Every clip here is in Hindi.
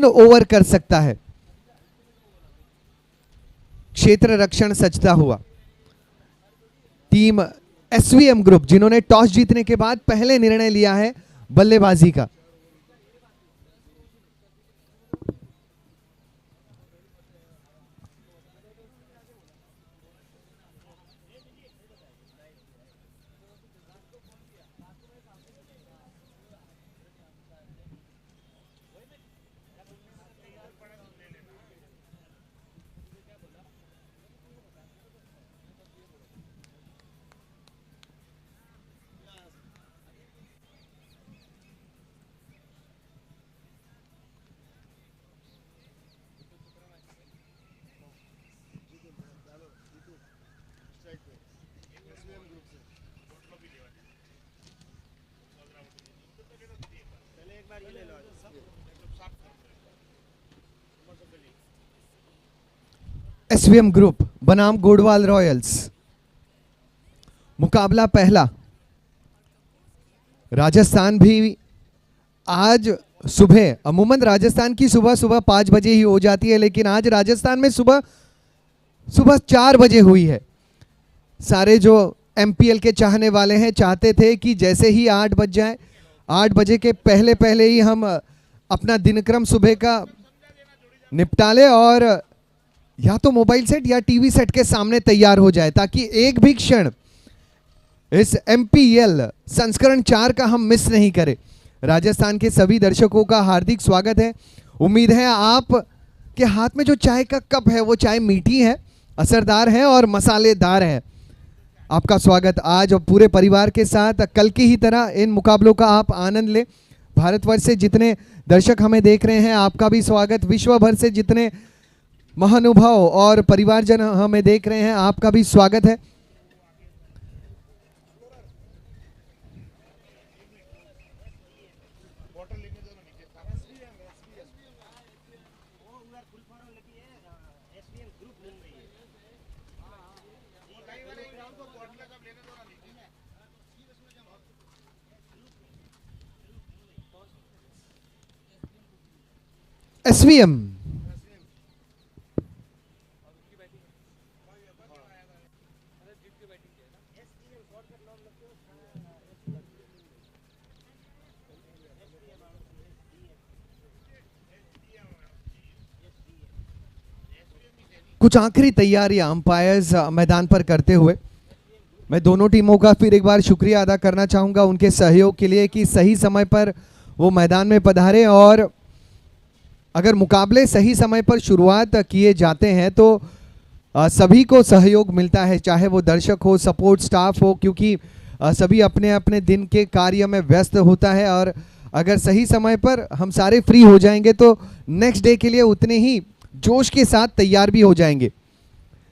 ओवर कर सकता है। क्षेत्र रक्षण सजता हुआ टीम एसवीएम ग्रुप, जिन्होंने टॉस जीतने के बाद पहले निर्णय लिया है बल्लेबाजी का। एसवीएम ग्रुप बनाम गोडवाल रॉयल्स, मुकाबला पहला। राजस्थान भी आज सुबह, अमूमन राजस्थान की सुबह सुबह 5 बजे ही हो जाती है, लेकिन आज राजस्थान में सुबह 4 बजे हुई है। सारे जो एमपीएल के चाहने वाले हैं चाहते थे कि जैसे ही 8 बज जाए, 8 बजे के पहले पहले ही हम अपना दिनक्रम सुबह का निपटा लें और या तो मोबाइल सेट या टीवी सेट के सामने तैयार हो जाए, ताकि एक भी क्षण इस एमपीएल संस्करण 4 का हम मिस नहीं करें। राजस्थान के सभी दर्शकों का हार्दिक स्वागत है। उम्मीद है आप के हाथ में जो चाय का कप है वो चाय मीठी है, असरदार है और मसालेदार है। आपका स्वागत आज और पूरे परिवार के साथ कल की ही तरह इन मुकाबलों का आप आनंद लें। भारतवर्ष से जितने दर्शक हमें देख रहे हैं आपका भी स्वागत। विश्व भर से जितने महानुभाव और परिवारजन हमें देख रहे हैं आपका भी स्वागत है। एसवीएम कुछ आखिरी तैयारियां अंपायर्स मैदान पर करते हुए मैं दोनों टीमों का फिर एक बार शुक्रिया अदा करना चाहूंगा उनके सहयोग के लिए कि सही समय पर वो मैदान में पधारे। और अगर मुकाबले सही समय पर शुरुआत किए जाते हैं तो सभी को सहयोग मिलता है, चाहे वो दर्शक हो, सपोर्ट स्टाफ हो, क्योंकि सभी अपने अपने दिन के कार्य में व्यस्त होता है। और अगर सही समय पर हम सारे फ्री हो जाएंगे तो नेक्स्ट डे के लिए उतने ही जोश के साथ तैयार भी हो जाएंगे।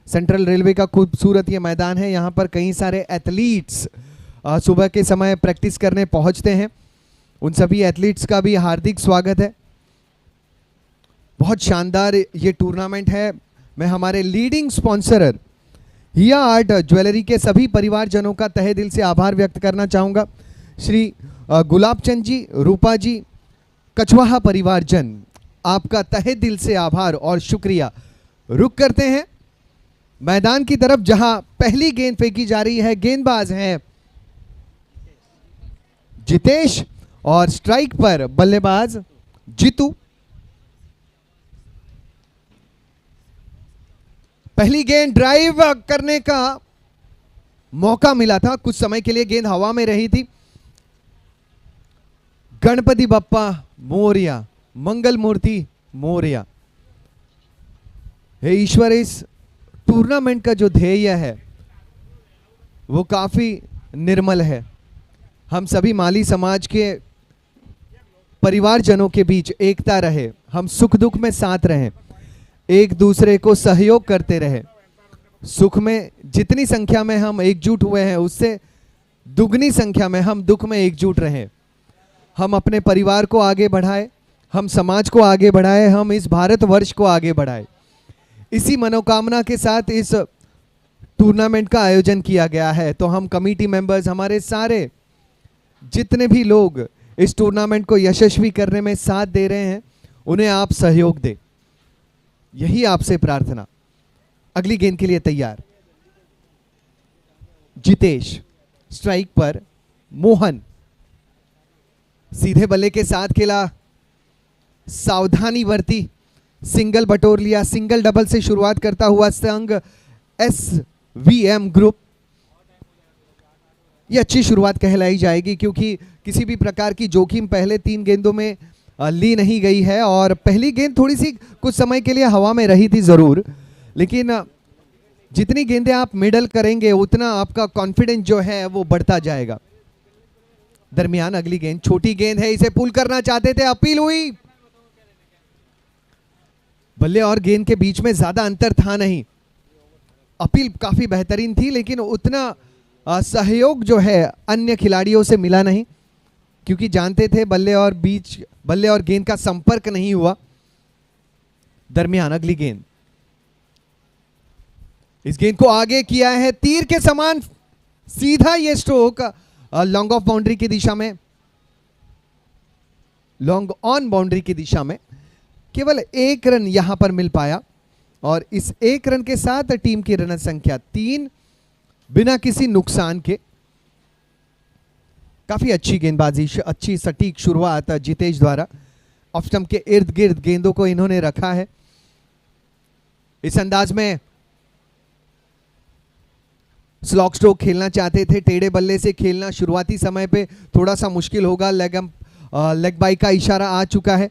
सेंट्रल रेलवे का खूबसूरत ये मैदान है, यहाँ पर कई सारे एथलीट्स सुबह के समय प्रैक्टिस करने पहुँचते हैं। उन सभी एथलीट्स का भी हार्दिक स्वागत है। बहुत शानदार ये टूर्नामेंट है। मैं हमारे लीडिंग स्पॉन्सर हिया आर्ट ज्वेलरी के सभी परिवारजनों का तहे दिल से आभार व्यक्त करना चाहूँगा। श्री गुलाबचंद जी, रूपा जी, कछवाहा परिवारजन, आपका तहे दिल से आभार और शुक्रिया। रुक करते हैं मैदान की तरफ जहां पहली गेंद फेंकी जा रही है। गेंदबाज हैं जितेश और स्ट्राइक पर बल्लेबाज जीतू। पहली गेंद ड्राइव करने का मौका मिला था, कुछ समय के लिए गेंद हवा में रही थी। गणपति बप्पा मोरिया, मंगल मूर्ति मोरिया। हे ईश्वर, इस टूर्नामेंट का जो ध्येय है वो काफी निर्मल है। हम सभी माली समाज के परिवारजनों के बीच एकता रहे, हम सुख दुख में साथ रहें, एक दूसरे को सहयोग करते रहे। सुख में जितनी संख्या में हम एकजुट हुए हैं उससे दुगनी संख्या में हम दुख में एकजुट रहें। हम अपने परिवार को आगे बढ़ाएं, हम समाज को आगे बढ़ाएं, हम इस भारतवर्ष को आगे बढ़ाएं। इसी मनोकामना के साथ इस टूर्नामेंट का आयोजन किया गया है। तो हम कमेटी मेंबर्स, हमारे सारे जितने भी लोग इस टूर्नामेंट को यशस्वी करने में साथ दे रहे हैं, उन्हें आप सहयोग दें, यही आपसे प्रार्थना। अगली गेंद के लिए तैयार जितेश, स्ट्राइक पर मोहन, सीधे बल्ले के साथ खेला, सावधानी बरती, सिंगल बटोर लिया। सिंगल डबल से शुरुआत करता हुआ संघ SVM ग्रुप, ये अच्छी शुरुआत कहलाई जाएगी क्योंकि किसी भी प्रकार की जोखिम पहले 3 गेंदों में ली नहीं गई है और पहली गेंद थोड़ी सी कुछ समय के लिए हवा में रही थी जरूर, लेकिन जितनी गेंदें आप मिडल करेंगे उतना आपका कॉन्फिडेंस जो है वो बढ़ता जाएगा। दरमियान अगली गेंद छोटी गेंद है, इसे पुल करना चाहते थे, अपील हुई। बल्ले और गेंद के बीच में ज्यादा अंतर था नहीं, अपील काफी बेहतरीन थी, लेकिन उतना सहयोग जो है अन्य खिलाड़ियों से मिला नहीं क्योंकि जानते थे बल्ले और गेंद का संपर्क नहीं हुआ। दरमियान अगली गेंद, इस गेंद को आगे किया है तीर के समान, सीधा ये स्ट्रोक लॉन्ग ऑफ बाउंड्री की दिशा में, लॉन्ग ऑन बाउंड्री की दिशा में। केवल 1 रन यहां पर मिल पाया और इस 1 रन के साथ टीम की रन संख्या 3 बिना किसी नुकसान के। काफी अच्छी गेंदबाजी, अच्छी सटीक शुरुआत जितेश द्वारा। ऑफ स्टंप के इर्द गिर्द गेंदों को इन्होंने रखा है। इस अंदाज में स्लॉग स्ट्रोक खेलना चाहते थे, टेढ़े बल्ले से खेलना शुरुआती समय पे थोड़ा सा मुश्किल होगा। लेग बाई का इशारा आ चुका है।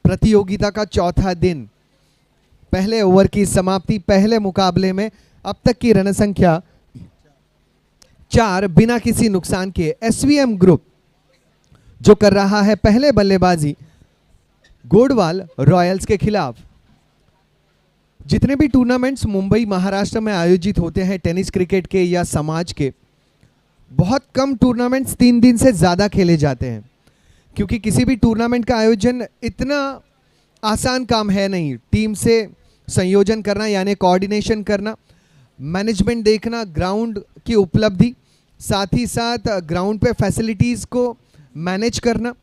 प्रतियोगिता का चौथा दिन, पहले ओवर की समाप्ति, पहले मुकाबले में अब तक की रन संख्या 4 बिना किसी नुकसान के। SVM ग्रुप जो कर रहा है पहले बल्लेबाजी गोडवाल रॉयल्स के खिलाफ। जितने भी टूर्नामेंट्स मुंबई महाराष्ट्र में आयोजित होते हैं टेनिस क्रिकेट के या समाज के, बहुत कम टूर्नामेंट्स 3 दिन से ज्यादा खेले जाते हैं क्योंकि किसी भी टूर्नामेंट का आयोजन इतना आसान काम है नहीं। टीम से संयोजन करना यानी कोऑर्डिनेशन करना, मैनेजमेंट देखना, ग्राउंड की उपलब्धि, साथ ही साथ ग्राउंड पे फैसिलिटीज को मैनेज करना,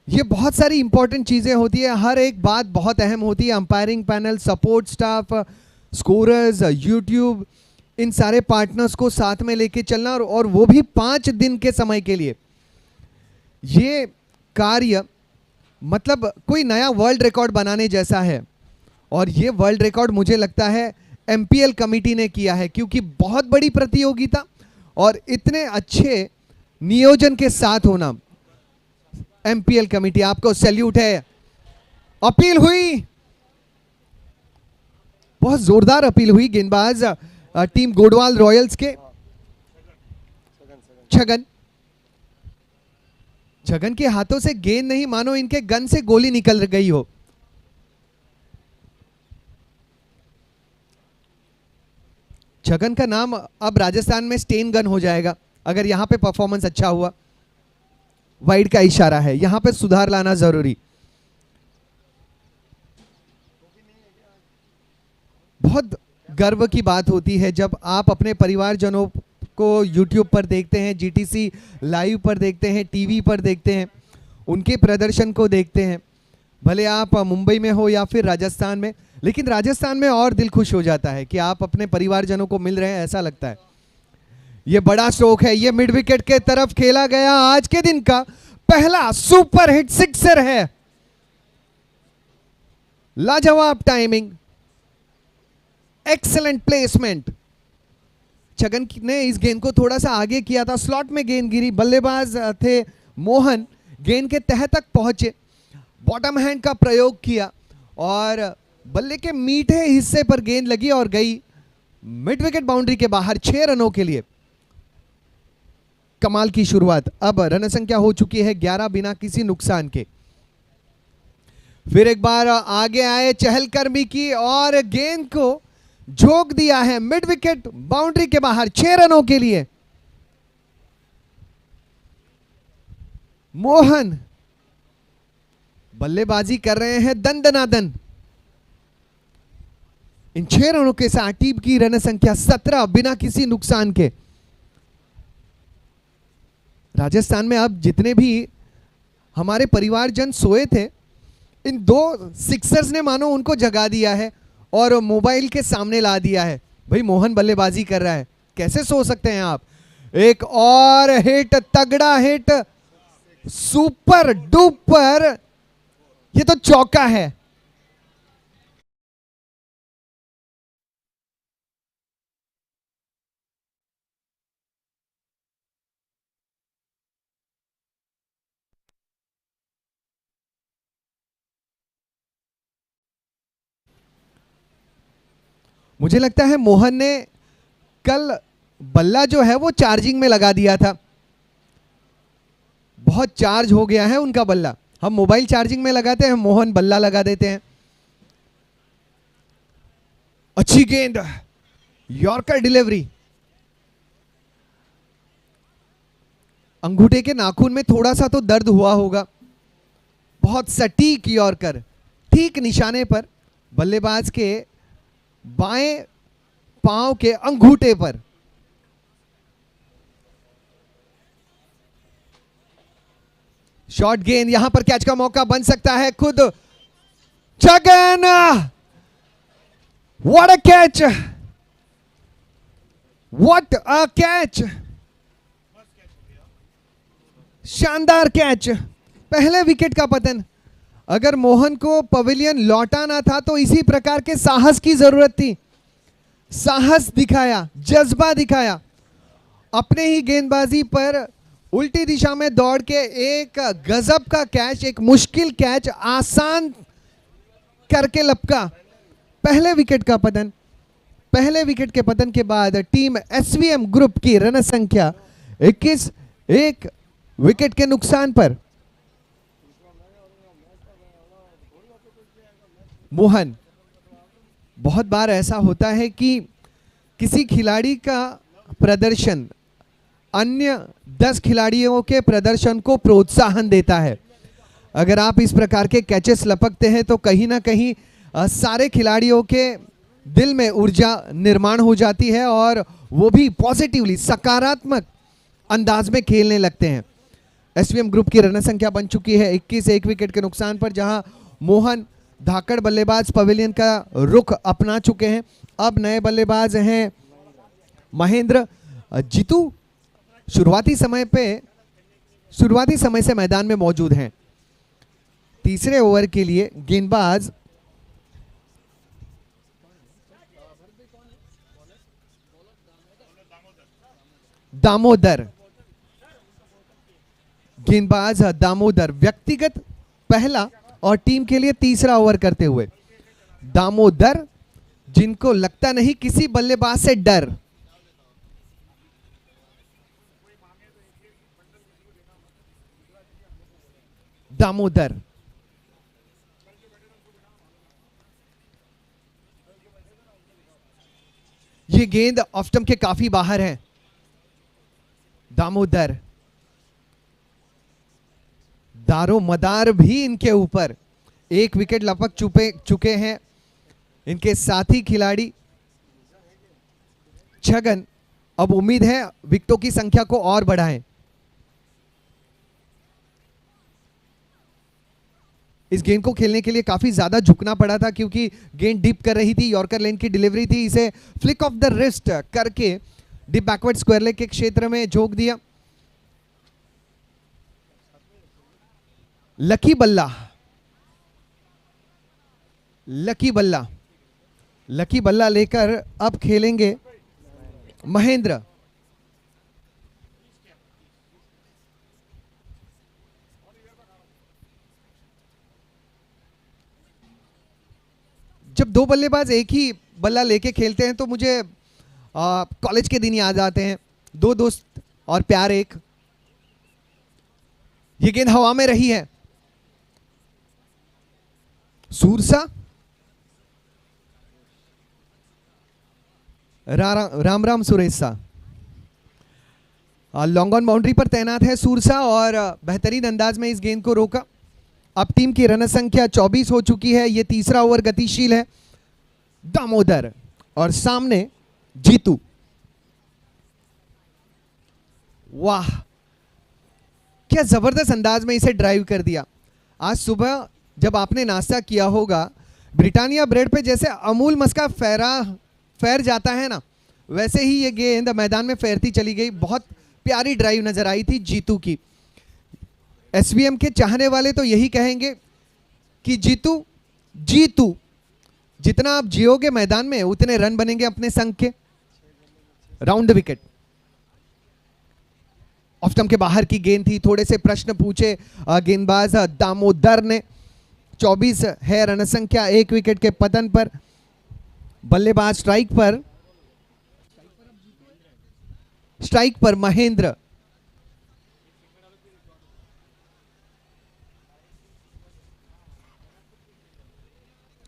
ये बहुत सारी इंपॉर्टेंट चीजें होती है। हर एक बात बहुत अहम होती है। Umpiring panel, support staff, scorers, YouTube, इन सारे पार्टनर्स को साथ में लेके चलना और वो भी 5 दिन के समय के लिए। ये कार्य मतलब कोई नया वर्ल्ड रिकॉर्ड बनाने जैसा है और ये वर्ल्ड रिकॉर्ड मुझे लगता है MPL कमेटी ने किया है क्योंकि बहुत बड़ी प्रतियोगिता और इतने अच्छे नियोजन के साथ होना। MPL कमेटी आपको सैल्यूट है। अपील हुई, बहुत जोरदार अपील हुई। गेंदबाज टीम गोडवाल रॉयल्स के छगन के हाथों से गेंद नहीं, मानो इनके गन से गोली निकल गई हो। छगन का नाम अब राजस्थान में स्टेन गन हो जाएगा अगर यहां पे परफॉर्मेंस अच्छा हुआ। वाइड का इशारा है, यहां पे सुधार लाना जरूरी। बहुत गर्व की बात होती है जब आप अपने परिवारजनों को YouTube पर देखते हैं, GTC लाइव पर देखते हैं, टीवी पर देखते हैं, उनके प्रदर्शन को देखते हैं, भले आप मुंबई में हो या फिर राजस्थान में। लेकिन राजस्थान में और दिल खुश हो जाता है कि आप अपने परिवारजनों को मिल रहे हैं, ऐसा लगता है। ये बड़ा स्ट्रोक है, ये मिड विकेट के तरफ खेला गया आज के दिन का पहला सुपर हिट सिक्सर है। लाजवाब टाइमिंग, एक्सीलेंट प्लेसमेंट। छगन ने इस गेंद को थोड़ा सा आगे किया था, स्लॉट में गेंद गिरी, बल्लेबाज थे मोहन, गेंद के तह तक पहुंचे, बॉटम हैंड का प्रयोग किया और बल्ले के मीठे हिस्से पर गेंद लगी और गई मिड विकेट बाउंड्री के बाहर 6 रनों के लिए। कमाल की शुरुआत। अब रन संख्या हो चुकी है 11 बिना किसी नुकसान के। फिर एक बार आगे आए चहलकर्मी की और गेंद को झोंक दिया है मिड विकेट बाउंड्री के बाहर 6 रनों के लिए। मोहन बल्लेबाजी कर रहे हैं दंदनादन। इन 6 रनों के साथ टीम की रन संख्या 17 बिना किसी नुकसान के। राजस्थान में अब जितने भी हमारे परिवारजन सोए थे, इन दो सिक्सर्स ने मानो उनको जगा दिया है और मोबाइल के सामने ला दिया है। भाई मोहन बल्लेबाजी कर रहा है, कैसे सो सकते हैं आप। एक और हिट, तगड़ा हिट, सुपर डुपर, ये तो चौका है। मुझे लगता है मोहन ने कल बल्ला जो है वो चार्जिंग में लगा दिया था, बहुत चार्ज हो गया है उनका बल्ला। हम मोबाइल चार्जिंग में लगाते हैं, मोहन बल्ला लगा देते हैं। अच्छी गेंद, यॉर्कर डिलीवरी। अंगूठे के नाखून में थोड़ा सा तो दर्द हुआ होगा। बहुत सटीक यॉर्कर, ठीक निशाने पर, बल्लेबाज के बाएं पांव के अंगूठे पर। शॉर्ट गेंद, यहां पर कैच का मौका बन सकता है। खुद Chhagan, what a catch, what a catch, शानदार कैच, पहले विकेट का पतन। अगर मोहन को पवेलियन लौटाना था तो इसी प्रकार के साहस की जरूरत थी। साहस दिखाया, जज्बा दिखाया, अपने ही गेंदबाजी पर उल्टी दिशा में दौड़ के एक गजब का कैच, एक मुश्किल कैच आसान करके लपका। पहले विकेट का पतन। पहले विकेट के पतन के बाद टीम एसवीएम ग्रुप की रन संख्या 21, एक विकेट के नुकसान पर। मोहन, बहुत बार ऐसा होता है कि किसी खिलाड़ी का प्रदर्शन अन्य 10 खिलाड़ियों के प्रदर्शन को प्रोत्साहन देता है। अगर आप इस प्रकार के कैचेस लपकते हैं तो कहीं ना कहीं सारे खिलाड़ियों के दिल में ऊर्जा निर्माण हो जाती है और वो भी पॉजिटिवली, सकारात्मक अंदाज में खेलने लगते हैं। एसवीएम ग्रुप की रन संख्या बन चुकी है 21, एक विकेट के नुकसान पर, जहां मोहन धाकड़ बल्लेबाज पवेलियन का रुख अपना चुके हैं। अब नए बल्लेबाज हैं महेंद्र। जीतू शुरुआती समय से मैदान में मौजूद हैं। तीसरे ओवर के लिए गेंदबाज दामोदर, गेंदबाज दामोदर व्यक्तिगत पहला और टीम के लिए तीसरा ओवर करते हुए। दामोदर, जिनको लगता नहीं किसी बल्लेबाज से डर। दामोदर, ये गेंद ऑफ स्टंप के काफी बाहर है। दामोदर, दारो मदार भी इनके ऊपर। एक विकेट लपक चुके हैं इनके साथी खिलाड़ी छगन। अब उम्मीद है विकेटों की संख्या को और बढ़ाएं। इस गेंद को खेलने के लिए काफी ज्यादा झुकना पड़ा था क्योंकि गेंद डिप कर रही थी, यॉर्कर लेन की डिलीवरी थी। इसे फ्लिक ऑफ द रिस्ट करके डिप बैकवर्ड स्क्वायर लेग के क्षेत्र में झोंक दिया। लकी बल्ला, लकी बल्ला, लकी बल्ला लेकर अब खेलेंगे महेंद्र। जब दो बल्लेबाज एक ही बल्ला लेके खेलते हैं तो मुझे कॉलेज के दिन याद आते हैं। दो दोस्त और प्यार एक। ये गेंद हवा में रही है। सूरसा, Ram Ram Suresha. Long on boundary पर तैनात है सूरसा और बेहतरीन अंदाज में इस गेंद को रोका। अब टीम की रन संख्या 24 हो चुकी है। ये तीसरा ओवर गतिशील है। दामोदर और सामने जीतू। वाह, क्या जबरदस्त अंदाज में इसे ड्राइव कर दिया। आज सुबह जब आपने नाश्ता किया होगा, ब्रिटानिया ब्रेड पे जैसे अमूल मस्का फैर जाता है ना, वैसे ही ये गेंद मैदान में फैरती चली गई। बहुत प्यारी ड्राइव नजर आई थी जीतू की। एसवीएम के चाहने वाले तो यही कहेंगे कि जीतू जीतू, जितना आप जियोगे मैदान में उतने रन बनेंगे अपने संघ के। राउंड विकेट, ऑफ स्टंप के बाहर की गेंद थी। थोड़े से प्रश्न पूछे गेंदबाज दामोदर ने। 24 है रन संख्या 1 विकेट के पतन पर। बल्लेबाज स्ट्राइक पर महेंद्र।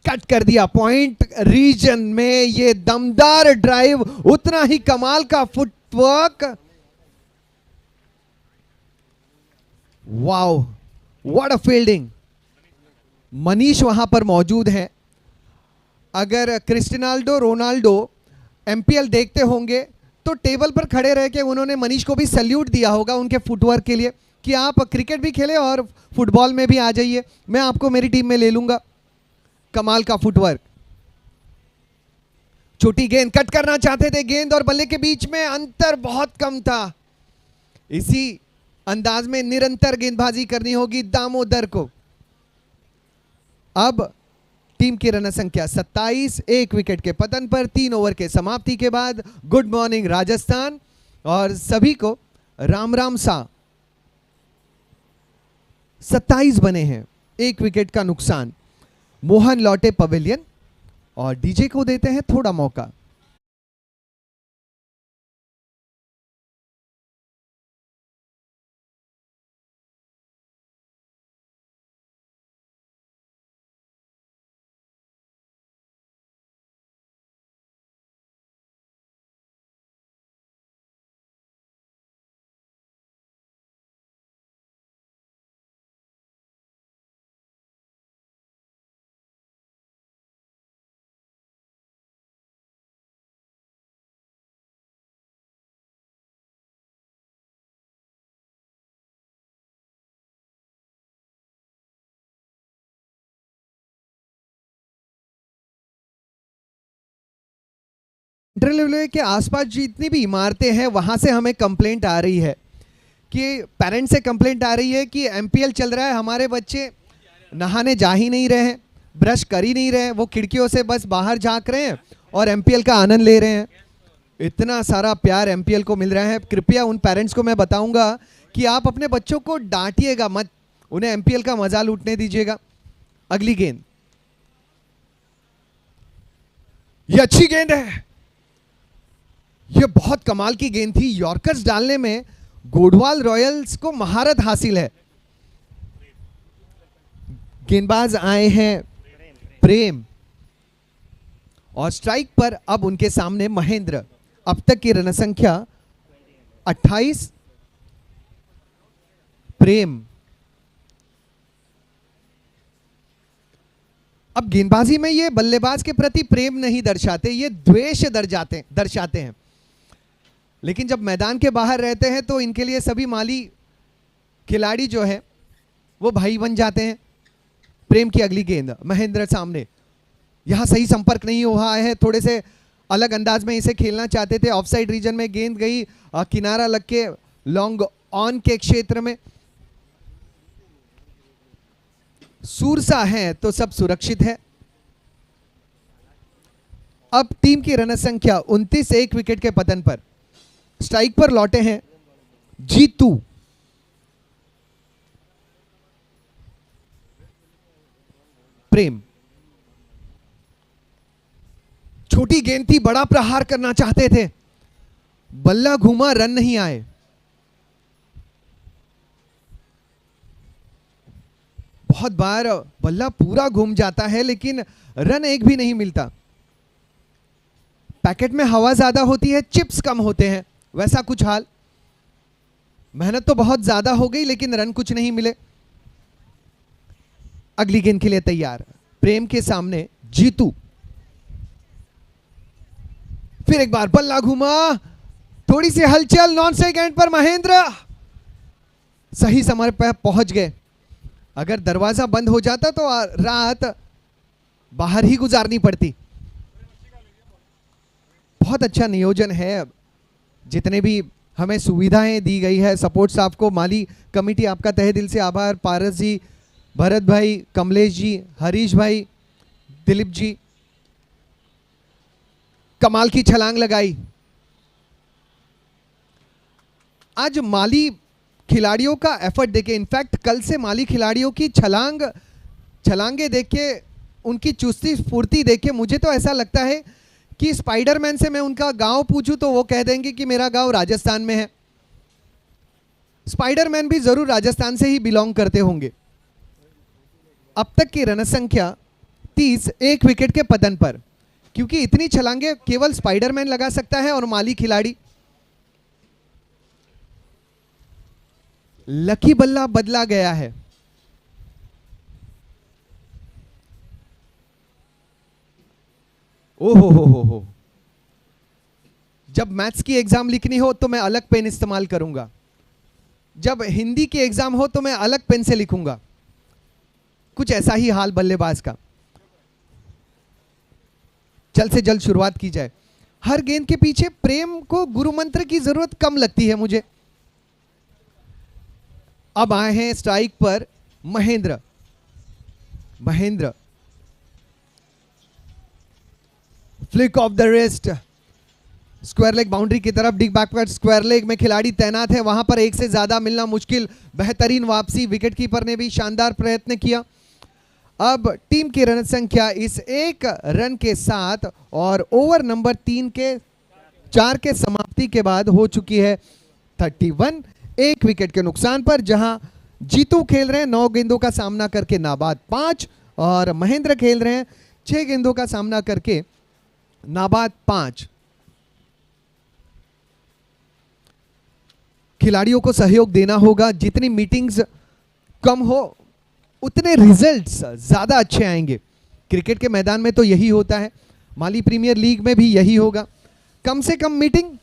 कट कर दिया पॉइंट रीजन में। ये दमदार ड्राइव, उतना ही कमाल का footwork. Wow, what a fielding. Manish वहां पर मौजूद है। अगर क्रिस्टियानो रोनाल्डो एमपीएल देखते होंगे तो टेबल पर खड़े रह के उन्होंने मनीष को भी सैल्यूट दिया होगा उनके फुटवर्क के लिए कि आप क्रिकेट भी खेले और फुटबॉल में भी आ जाइए, मैं आपको मेरी टीम में ले लूंगा। कमाल का फुटवर्क। छोटी गेंद, कट करना चाहते थे। गेंद और बल्ले के बीच में अंतर बहुत कम था। इसी अंदाज में निरंतर गेंदबाजी करनी होगी दामोदर को। अब टीम की रन संख्या 27, 1 विकेट के पतन पर। 3 ओवर के समाप्ति के बाद गुड मॉर्निंग राजस्थान और सभी को राम राम सा। 27 बने हैं, 1 विकेट का नुकसान। मोहन लौटे पवेलियन और डीजे को देते हैं थोड़ा मौका। इंटरलेवल के आसपास जितनी भी इमारतें हैं वहां से हमें कंप्लेंट आ रही है कि पेरेंट्स से कंप्लेंट आ रही है कि एमपीएल चल रहा है, हमारे बच्चे नहाने जा ही नहीं रहे हैं, ब्रश कर ही नहीं रहे हैं, वो खिड़कियों से बस बाहर झांक रहे हैं और एमपीएल का आनंद ले रहे हैं। इतना सारा प्यार एमपीएल को मिल रहा है। कृपया उन पेरेंट्स को मैं बताऊंगा कि आप अपने बच्चों को डांटिएगा मत, उन्हें एमपीएल का मजा लूटने दीजिएगा। अगली गेंद, ये अच्छी गेंद है। ये बहुत कमाल की गेंद थी। यॉर्कर्स डालने में गोडवाल रॉयल्स को महारत हासिल है। गेंदबाज आए हैं प्रेम और स्ट्राइक पर अब उनके सामने महेंद्र। अब तक की रन संख्या 28। प्रेम अब गेंदबाजी में ये बल्लेबाज के प्रति प्रेम नहीं दर्शाते, ये द्वेष दर्शाते हैं। लेकिन जब मैदान के बाहर रहते हैं तो इनके लिए सभी माली खिलाड़ी जो है वो भाई बन जाते हैं। प्रेम की अगली गेंद, महेंद्र सामने। यहां सही संपर्क नहीं हुआ है, थोड़े से अलग अंदाज में इसे खेलना चाहते थे। ऑफसाइड रीजन में गेंद गई, किनारा लग के लॉन्ग ऑन के क्षेत्र में। सूरसा है तो सब सुरक्षित है। अब टीम की रन संख्या 29, 1 विकेट के पतन पर। स्ट्राइक पर लौटे हैं जीतू। प्रेम, छोटी गेंद थी, बड़ा प्रहार करना चाहते थे, बल्ला घूमा, रन नहीं आए। बहुत बार बल्ला पूरा घूम जाता है लेकिन रन एक भी नहीं मिलता। पैकेट में हवा ज्यादा होती है, चिप्स कम होते हैं, वैसा कुछ हाल। मेहनत तो बहुत ज्यादा हो गई लेकिन रन कुछ नहीं मिले। अगली गेंद के लिए तैयार प्रेम के सामने जीतू। फिर एक बार बल्ला घुमा, थोड़ी सी हलचल, नॉन स्ट्राइक एंड पर महेंद्र। सही समय पर पहुंच गए। अगर दरवाजा बंद हो जाता तो रात बाहर ही गुजारनी पड़ती। बहुत अच्छा नियोजन है, जितने भी हमें सुविधाएं दी गई है सपोर्ट स्टाफ को। माली कमेटी आपका तहे दिल से आभार। पारस जी, भरत भाई, कमलेश जी, हरीश भाई, दिलीप जी, कमाल की छलांग लगाई। आज माली खिलाड़ियों का एफर्ट देखे, इनफैक्ट कल से माली खिलाड़ियों की छलांगे देख के, उनकी चुस्ती स्फूर्ति देख के मुझे तो ऐसा लगता है कि स्पाइडरमैन से मैं उनका गांव पूछूं तो वो कह देंगे कि मेरा गांव राजस्थान में है। स्पाइडरमैन भी जरूर राजस्थान से ही बिलोंग करते होंगे। अब तक की रन संख्या 30, 1 विकेट के पतन पर, क्योंकि इतनी छलांगे केवल स्पाइडरमैन लगा सकता है और माली खिलाड़ी। लकी बल्ला बदला गया है। ओहो हो। जब मैथ्स की एग्जाम लिखनी हो तो मैं अलग पेन इस्तेमाल करूंगा, जब हिंदी की एग्जाम हो तो मैं अलग पेन से लिखूंगा। कुछ ऐसा ही हाल बल्लेबाज का। जल्द से जल्द शुरुआत की जाए। हर गेंद के पीछे प्रेम को गुरु मंत्र की जरूरत कम लगती है मुझे। अब आए हैं स्ट्राइक पर Mahendra. Flick of the wrist, square leg boundary की तरफ, डिग बैकवर्ड स्क्वायर लेग में खिलाड़ी तैनात है, वहां पर एक से ज्यादा मिलना मुश्किल। बेहतरीन वापसी, विकेटकीपर ने भी शानदार प्रयत्न किया। अब टीम की रन संख्या इस 1 रन के साथ और ओवर नंबर 4 के समाप्ति के बाद हो चुकी है 31, 1 विकेट के नुकसान पर, जहां जीतू खेल रहे हैं 9 गेंदों का सामना करके नाबाद 5 और महेंद्र खेल रहे हैं 6 गेंदों का सामना करके नाबाद 5। खिलाड़ियों को सहयोग देना होगा। जितनी मीटिंग्स कम हो उतने रिजल्ट्स ज्यादा अच्छे आएंगे। क्रिकेट के मैदान में तो यही होता है, माली प्रीमियर लीग में भी यही होगा। कम से कम मीटिंग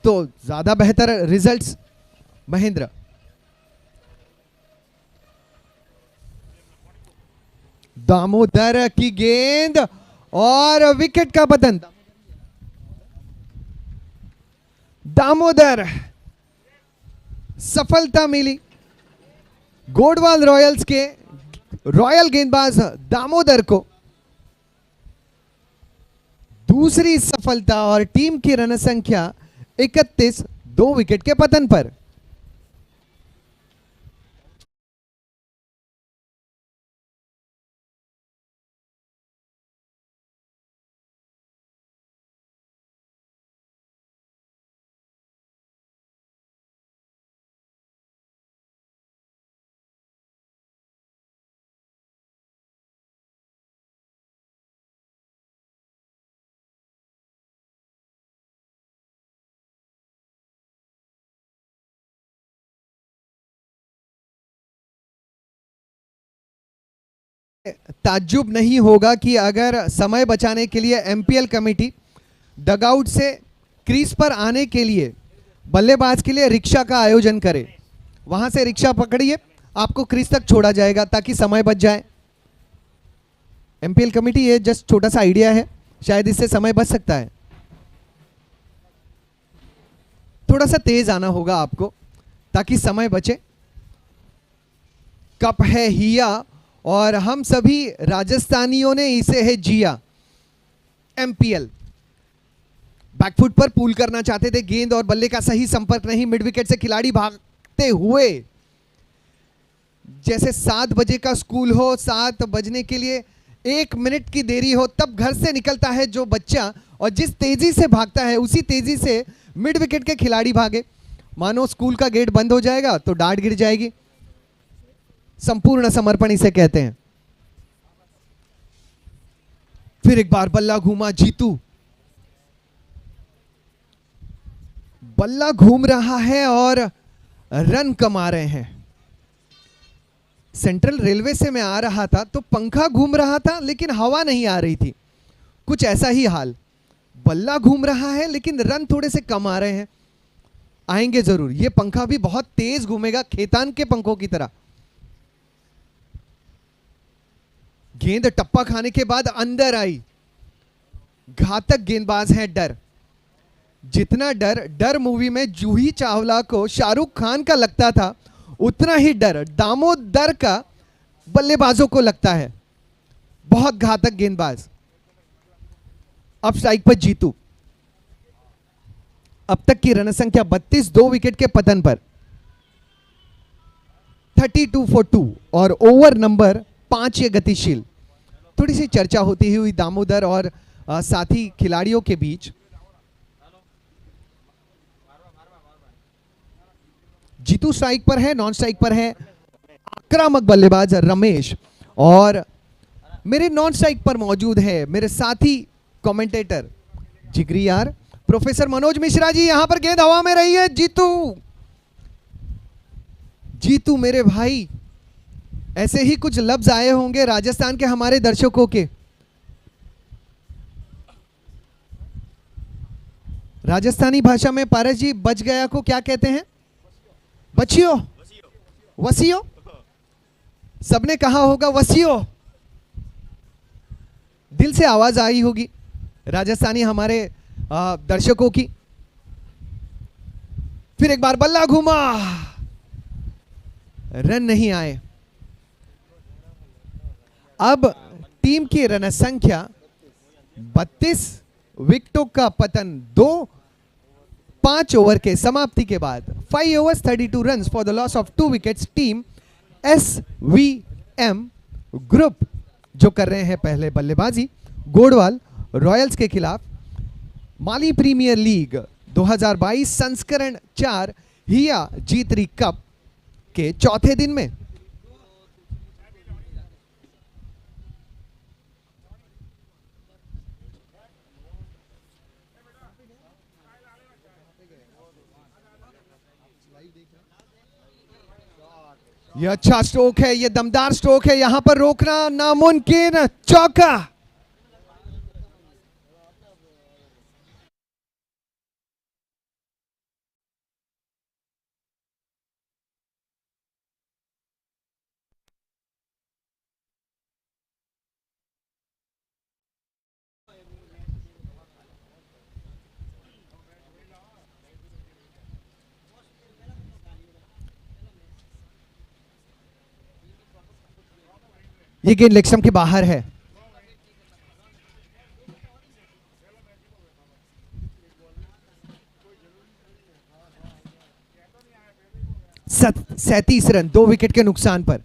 तो ज्यादा बेहतर रिजल्ट्स। महेंद्र, दामोदर की गेंद और विकेट का पतन। दामोदर, सफलता मिली गोडवाल रॉयल्स के रॉयल गेंदबाज दामोदर को। दूसरी सफलता और टीम की रन संख्या 31, 2 विकेट के पतन पर। ताज्जुब नहीं होगा कि अगर समय बचाने के लिए एमपीएल कमेटी डगआउट से क्रीज पर आने के लिए बल्लेबाज के लिए रिक्शा का आयोजन करे। वहां से रिक्शा पकड़िए, आपको क्रीज तक छोड़ा जाएगा ताकि समय बच जाए। एमपीएल कमेटी, ये जस्ट छोटा सा आइडिया है, शायद इससे समय बच सकता है। थोड़ा सा तेज आना होगा आपको ताकि समय बचे। कप है हिया और हम सभी राजस्थानियों ने इसे है जिया। एमपीएल बैकफुट पर पूल करना चाहते थे, गेंद और बल्ले का सही संपर्क नहीं। मिड विकेट से खिलाड़ी भागते हुए, जैसे 7 बजे का स्कूल हो, 7 बजने के लिए 1 मिनट की देरी हो, तब घर से निकलता है जो बच्चा और जिस तेजी से भागता है उसी तेजी से मिड विकेट के खिलाड़ी भागे। मानो स्कूल का गेट बंद हो जाएगा तो डांट गिर जाएगी। संपूर्ण समर्पण इसे कहते हैं। फिर एक बार बल्ला घूमा, जीतू बल्ला घूम रहा है और रन कमा रहे हैं। सेंट्रल रेलवे से मैं आ रहा था तो पंखा घूम रहा था लेकिन हवा नहीं आ रही थी। कुछ ऐसा ही हाल, बल्ला घूम रहा है लेकिन रन थोड़े से कम आ रहे हैं। आएंगे जरूर। ये पंखा भी बहुत तेज घूमेगा, खेतान के पंखों की तरह। गेंद टप्पा खाने के बाद अंदर आई। घातक गेंदबाज है डर। जितना डर मूवी में जूही चावला को शाहरुख खान का लगता था, उतना ही डर दामोदर का बल्लेबाजों को लगता है। बहुत घातक गेंदबाज। अब स्ट्राइक पर जीतू। अब तक की रन संख्या 32, 2 विकेट के पतन पर। 32 for 2 और ओवर नंबर 5 ये गतिशील। थोड़ी सी चर्चा होती हुई दामोदर और साथी खिलाड़ियों के बीच। जीतू स्ट्राइक पर है, नॉन स्ट्राइक पर है आक्रामक बल्लेबाज रमेश, और मेरे नॉन स्ट्राइक पर मौजूद है मेरे साथी कमेंटेटर जिगरी यार प्रोफेसर मनोज मिश्रा जी। यहां पर गेंद हवा में रही है। जीतू मेरे भाई, ऐसे ही कुछ लफ्ज आए होंगे राजस्थान के हमारे दर्शकों के। राजस्थानी भाषा में पारस जी बच गया को क्या कहते हैं? बचियो, वसियो। सबने कहा होगा वसियो। दिल से आवाज आई होगी राजस्थानी हमारे दर्शकों की। फिर एक बार बल्ला घूमा, रन नहीं आए। अब टीम की रन संख्या 32, विकेटों का पतन 2। 5 ओवर के समाप्ति के बाद 5 overs 32 runs for the loss of 2 wickets. Team SVM group जो कर रहे हैं पहले बल्लेबाजी गोडवाल रॉयल्स के खिलाफ माली प्रीमियर लीग 2022 संस्करण 4 हिया जीतरी कप के चौथे दिन में। ये अच्छा स्ट्रोक है, ये दमदार स्ट्रोक है, यहां पर रोकना नामुमकिन। चौका। ये गेंद लेग स्टंप के बाहर है। सैंतीस रन 2 विकेट के नुकसान पर।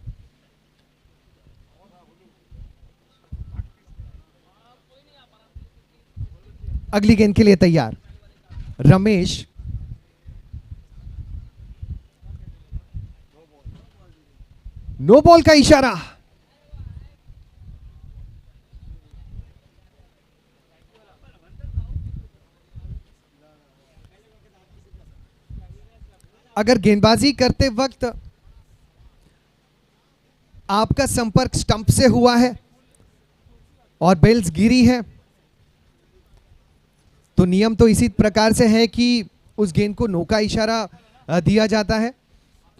अगली गेंद के लिए तैयार रमेश। नो बॉल का इशारा। अगर गेंदबाजी करते वक्त आपका संपर्क स्टंप से हुआ है और बेल्स गिरी है तो नियम तो इसी प्रकार से है कि उस गेंद को नो का इशारा दिया जाता है।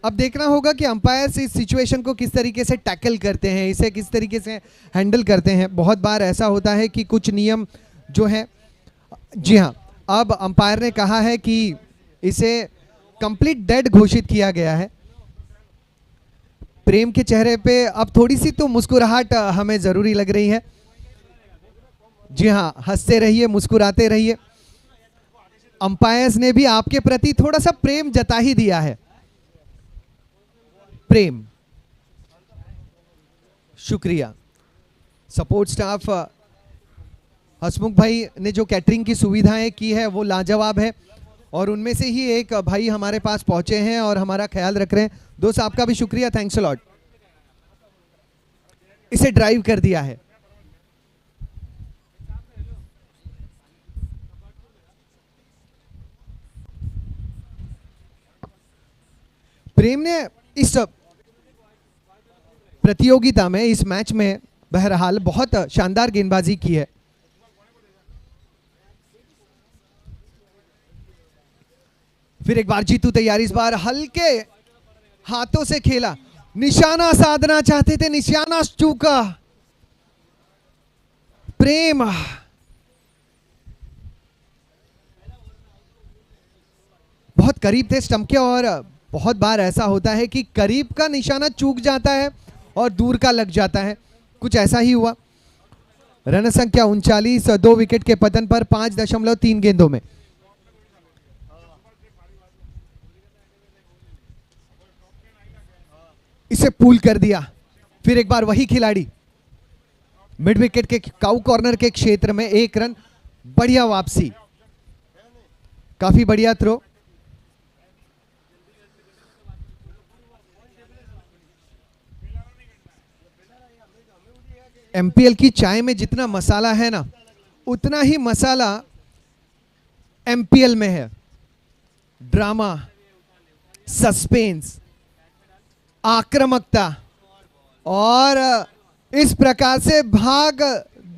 अब देखना होगा कि अंपायर्स इस सिचुएशन को किस तरीके से टैकल करते हैं, इसे किस तरीके से हैंडल करते हैं। बहुत बार ऐसा होता है कि कुछ नियम जो है, जी हाँ, अब अंपायर ने कहा है कि इसे कंप्लीट डेड घोषित किया गया है। प्रेम के चेहरे पे अब थोड़ी सी तो मुस्कुराहट हमें जरूरी लग रही है। जी हाँ, हंसते रहिए, मुस्कुराते रहिए। अंपायर्स ने भी आपके प्रति थोड़ा सा प्रेम जता ही दिया है। प्रेम, शुक्रिया। सपोर्ट स्टाफ हसमुख भाई ने जो कैटरिंग की सुविधाएं की है वो लाजवाब है, और उनमें से ही एक भाई हमारे पास पहुंचे हैं और हमारा ख्याल रख रहे हैं। दोस्त आपका भी शुक्रिया, थैंक्स अ लॉट। इसे ड्राइव कर दिया है। प्रेम ने इस प्रतियोगिता में, इस मैच में बहरहाल बहुत शानदार गेंदबाजी की है। फिर एक बार जीतू तैयार, इस बार हल्के हाथों से खेला, निशाना साधना चाहते थे, निशाना चूका। प्रेम बहुत करीब थे स्टंप के, और बहुत बार ऐसा होता है कि करीब का निशाना चूक जाता है और दूर का लग जाता है, कुछ ऐसा ही हुआ। रन संख्या 39, 2 विकेट के पतन पर 5.3 गेंदों में। इसे पूल कर दिया। फिर एक बार वही खिलाड़ी मिड विकेट के काउ कॉर्नर के क्षेत्र में 1 रन, बढ़िया वापसी, काफी बढ़िया थ्रो। एमपीएल की चाय में जितना मसाला है ना, उतना ही मसाला एमपीएल में है। ड्रामा, सस्पेंस, आक्रामकता, और इस प्रकार से भाग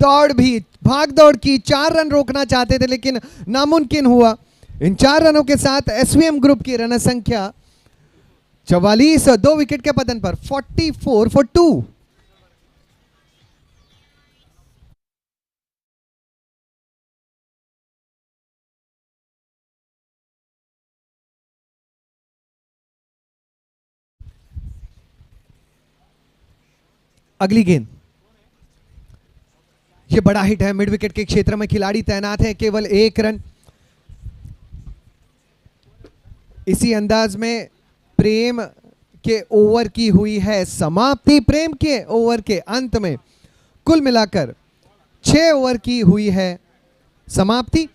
दौड़ की। 4 रन रोकना चाहते थे लेकिन नामुमकिन हुआ। इन 4 रनों के साथ एसवीएम ग्रुप की रन संख्या 44, 2 विकेट के पतन पर 44 फॉर 2। अगली गेंद, ये बड़ा हिट है, मिड विकेट के क्षेत्र में खिलाड़ी तैनात है, केवल 1 रन। इसी अंदाज में प्रेम के ओवर की हुई है समाप्ति। प्रेम के ओवर के अंत में कुल मिलाकर 6 ओवर की हुई है समाप्ति।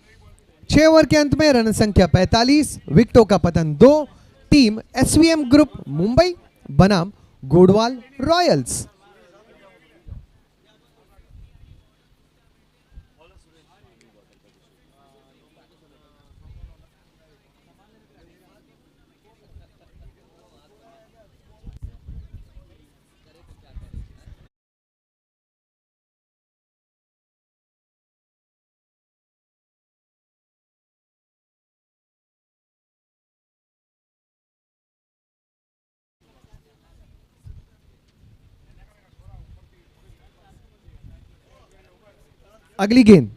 6 ओवर के अंत में रन संख्या 45, विकेटों का पतन 2। टीम एसवीएम ग्रुप मुंबई बनाम गोडवाल रॉयल्स। अगली गेंद,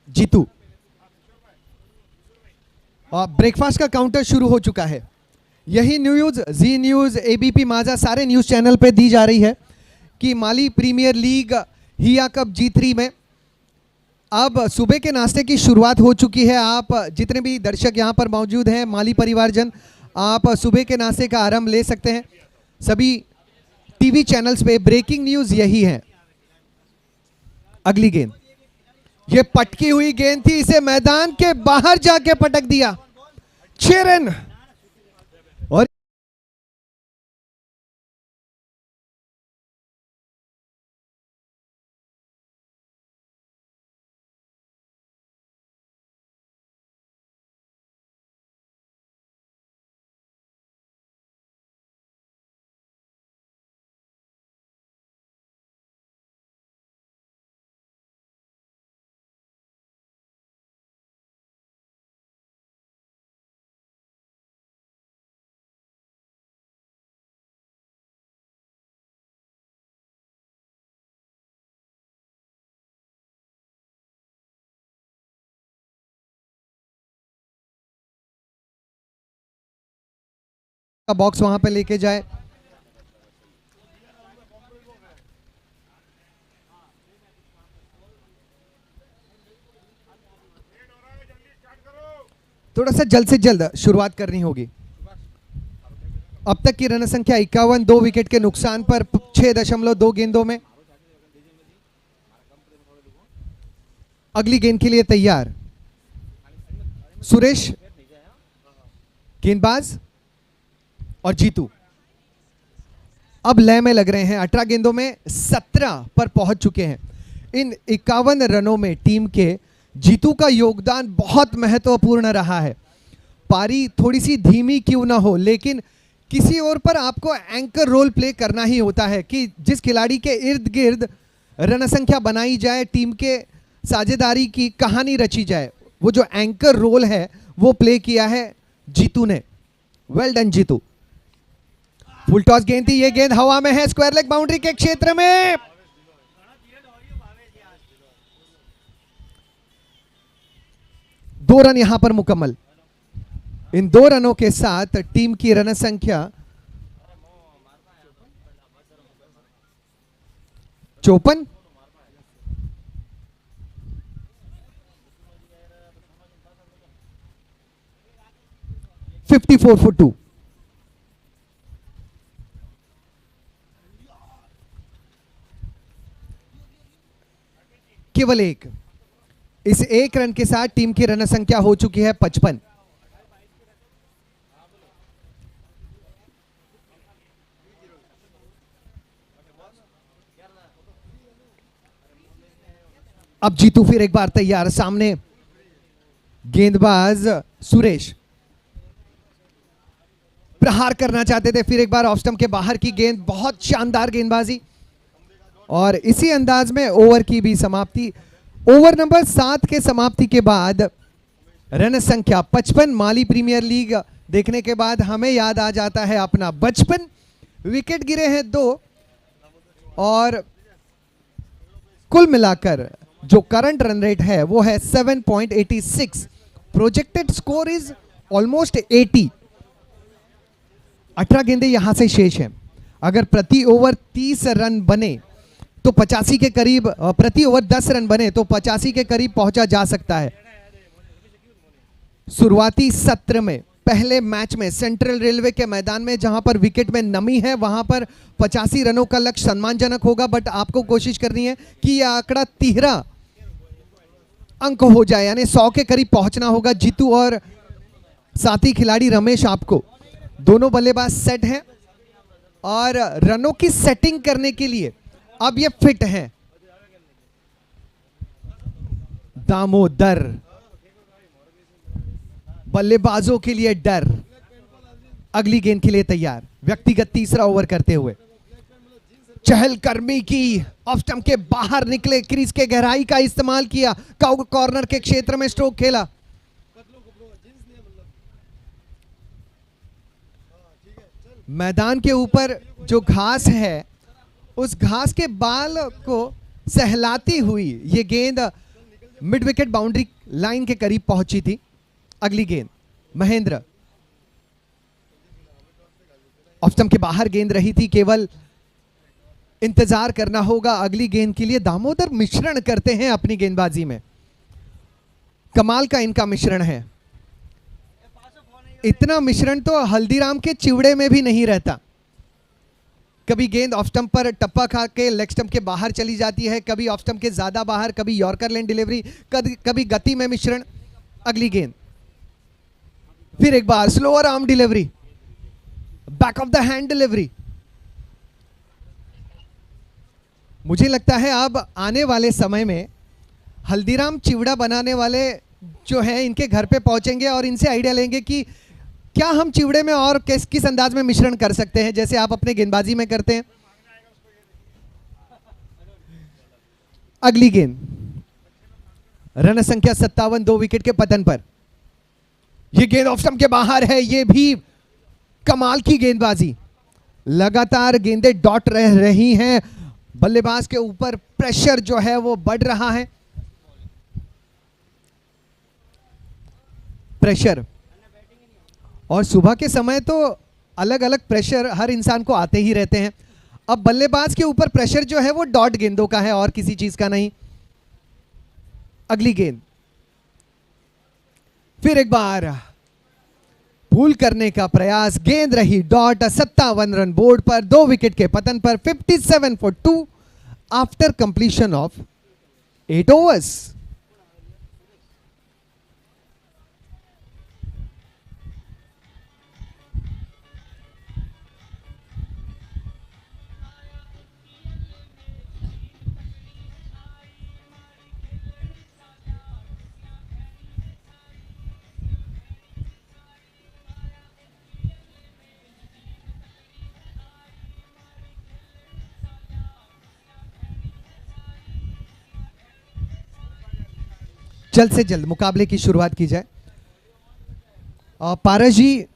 जीतू, और ब्रेकफास्ट का काउंटर शुरू हो चुका है। यही न्यूज जी न्यूज, एबीपी माझा, सारे न्यूज चैनल पे दी जा रही है कि माली प्रीमियर लीग हिया कप G3 में अब सुबह के नाश्ते की शुरुआत हो चुकी है। आप जितने भी दर्शक यहाँ पर मौजूद हैं, माली परिवारजन, आप सुबह के नाश्ते का आरंभ ले सकते हैं। सभी टीवी चैनल्स पे ब्रेकिंग न्यूज यही है। अगली गेंद, ये पटकी हुई गेंद थी, इसे मैदान के बाहर जाके पटक दिया। 6 रन। और का बॉक्स वहां पे लेके जाए। थोड़ा सा जल्द से जल्द शुरुआत करनी होगी। अब तक की रन संख्या 51, 2 विकेट के नुकसान पर 6.2 गेंदों में। अगली गेंद के लिए तैयार सुरेश गेंदबाज और जीतू अब लय में लग रहे हैं। 18 गेंदों में 17 पर पहुंच चुके हैं। इन 51 रनों में टीम के जीतू का योगदान बहुत महत्वपूर्ण रहा है। पारी थोड़ी सी धीमी क्यों ना हो, लेकिन किसी और पर आपको एंकर रोल प्ले करना ही होता है कि जिस खिलाड़ी के इर्द गिर्द रन संख्या बनाई जाए, टीम के साझेदारी की कहानी रची जाए, वो जो एंकर रोल है वो प्ले किया है जीतू ने। Well done Jitu. Full toss गेंद थी, ये गेंद हवा में है, स्क्वायर लेग बाउंड्री के क्षेत्र में। दो रन यहां पर मुकम्मल। इन 2 रनों के साथ टीम की रन संख्या 54। फॉर 2। केवल एक। इस 1 रन के साथ टीम की रन संख्या हो चुकी है 55। अब जीतू फिर एक बार तैयार, सामने गेंदबाज सुरेश प्रहार करना चाहते थे, फिर एक बार ऑफ स्टंप के बाहर की गेंद, बहुत शानदार गेंदबाजी और इसी अंदाज में ओवर की भी समाप्ति। ओवर नंबर 7 के समाप्ति के बाद रन संख्या 55। माली प्रीमियर लीग देखने के बाद हमें याद आ जाता है अपना बचपन। विकेट गिरे हैं 2 और कुल मिलाकर जो करंट रन रेट है वो है 7.86। Projected score is almost 80। 18 गेंदें यहां से शेष हैं। अगर प्रति ओवर 30 रन बने तो 85 के करीब, प्रति ओवर 10 रन बने तो 85 के करीब पहुंचा जा सकता है। शुरुआती सत्र में पहले मैच में सेंट्रल रेलवे के मैदान में जहां पर विकेट में नमी है वहां पर 85 रनों का लक्ष्य सम्मानजनक होगा, बट आपको कोशिश करनी है कि यह आंकड़ा 13 अंक हो जाए, यानी 100 के करीब पहुंचना होगा। जीतू और साथी खिलाड़ी रमेश आपको दोनों बल्लेबाज सेट हैं और रनों की सेटिंग करने के लिए अब ये फिट हैं। दामोदर बल्लेबाजों के लिए डर, अगली गेंद के लिए तैयार, व्यक्तिगत तीसरा ओवर करते हुए। चहलकर्मी की ऑफ स्टंप के बाहर निकले, क्रीज के गहराई का इस्तेमाल किया, कॉर्नर के क्षेत्र में स्ट्रोक खेला। मैदान के ऊपर जो घास है उस घास के बाल को सहलाती हुई ये गेंद मिड विकेट बाउंड्री लाइन के करीब पहुंची थी। अगली गेंद महेंद्र, ऑफ स्टंप के बाहर गेंद रही थी, केवल इंतजार करना होगा अगली गेंद के लिए। दामोदर मिश्रण करते हैं अपनी गेंदबाजी में, कमाल का इनका मिश्रण है। इतना मिश्रण तो हल्दीराम के चिवड़े में भी नहीं रहता। कभी गेंद ऑफ स्टंप पर टप्पा खा के लेग स्टंप के बाहर चली जाती है, कभी ऑफ स्टंप के ज्यादा बाहर, कभी यॉर्कर लेन डिलीवरी, कभी गति में मिश्रण। अगली गेंद फिर एक बार slower arm delivery, back of the hand delivery. मुझे लगता है अब आने वाले समय में हल्दीराम चिवड़ा बनाने वाले जो हैं इनके घर पे पहुंचेंगे और इनसे आइडिया लेंगे कि क्या हम चिवड़े में और किस अंदाज में मिश्रण कर सकते हैं, जैसे आप अपने गेंदबाजी में करते हैं। अगली गेंद रन संख्या 57, 2 विकेट के पतन पर। यह गेंद ऑफ स्टंप के बाहर है, यह भी कमाल की गेंदबाजी। लगातार गेंदें डॉट रह रही हैं, बल्लेबाज के ऊपर प्रेशर जो है वो बढ़ रहा है। प्रेशर, और सुबह के समय तो अलग अलग प्रेशर हर इंसान को आते ही रहते हैं। अब बल्लेबाज के ऊपर प्रेशर जो है वो डॉट गेंदों का है और किसी चीज का नहीं। अगली गेंद फिर एक बार भूल करने का प्रयास, गेंद रही डॉट। 57 रन बोर्ड पर, 2 विकेट के पतन पर। 57 for 2 after completion of 8 overs. जल्द से जल्द मुकाबले की शुरुआत की जाए। पारस जी,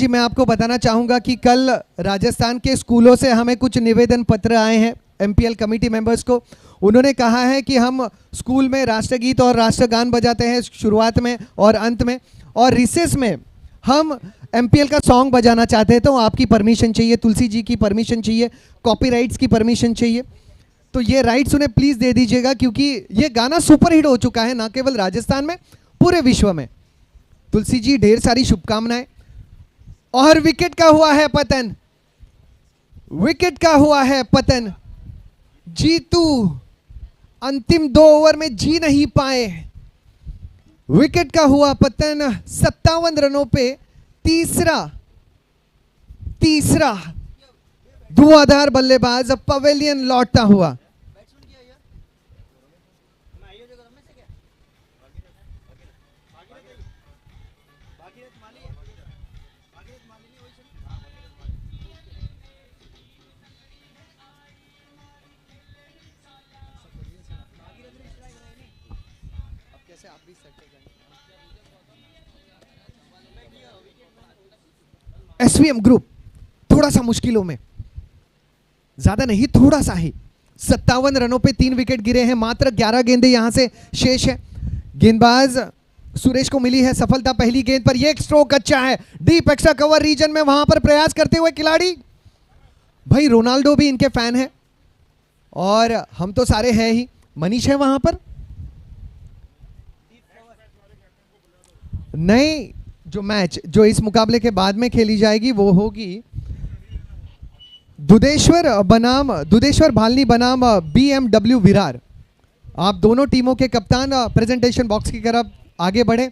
मैं आपको बताना चाहूँगा कि कल राजस्थान के स्कूलों से हमें कुछ निवेदन पत्र आए हैं एमपीएल कमेटी मेंबर्स को। उन्होंने कहा है कि हम स्कूल में राष्ट्रगीत और राष्ट्रगान बजाते हैं शुरुआत में और अंत में, और रिसेस में हम एमपीएल का सॉन्ग बजाना चाहते हैं। तो आपकी परमिशन चाहिए, तुलसी जी की परमिशन चाहिए, कॉपीराइट्स की परमिशन चाहिए। तो ये राइट्स उन्हें प्लीज़ दे दीजिएगा, क्योंकि ये गाना सुपरहिट हो चुका है, ना केवल राजस्थान में, पूरे विश्व में। तुलसी जी, ढेर सारी शुभकामनाएं। और विकेट का हुआ है पतन, विकेट का हुआ है पतन। जीतू अंतिम 2 ओवर में जी नहीं पाए। विकेट का हुआ पतन। 57 रनों पे तीसरा धुआंधार बल्लेबाज पवेलियन लौटता हुआ। एसवीएम ग्रुप थोड़ा सा मुश्किलों में, ज्यादा नहीं, थोड़ा सा ही। 57 रनों पे 3 विकेट गिरे हैं, मात्र 11 गेंदें यहां से शेष है। गेंदबाज सुरेश को मिली है सफलता पहली गेंद पर। ये एक स्ट्रोक अच्छा है, डीप एक्स्ट्रा कवर रीजन में वहां पर प्रयास करते हुए खिलाड़ी। भाई रोनाल्डो भी इनके फैन है और हम तो सारे हैं ही। मनीष है वहां पर? नहीं, जो मैच जो इस मुकाबले के बाद में खेली जाएगी वो होगी दुधेश्वर भालनी बनाम बीएमडब्ल्यू विरार। आप दोनों टीमों के कप्तान प्रेजेंटेशन बॉक्स की तरफ आगे बढ़े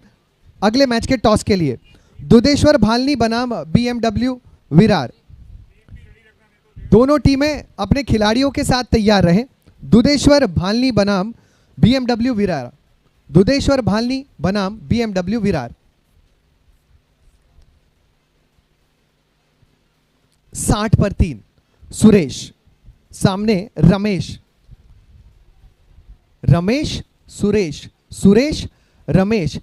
अगले मैच के टॉस के लिए। दुधेश्वर भालनी बनाम बीएमडब्ल्यू विरार, दोनों टीमें अपने खिलाड़ियों के साथ तैयार रहें। दुधेश्वर भालनी बनाम बीएमडब्ल्यू विरार, दुधेश्वर भालनी बनाम बीएमडब्ल्यू विरार। 60 पर 3 सुरेश, सामने सुरेश रमेश।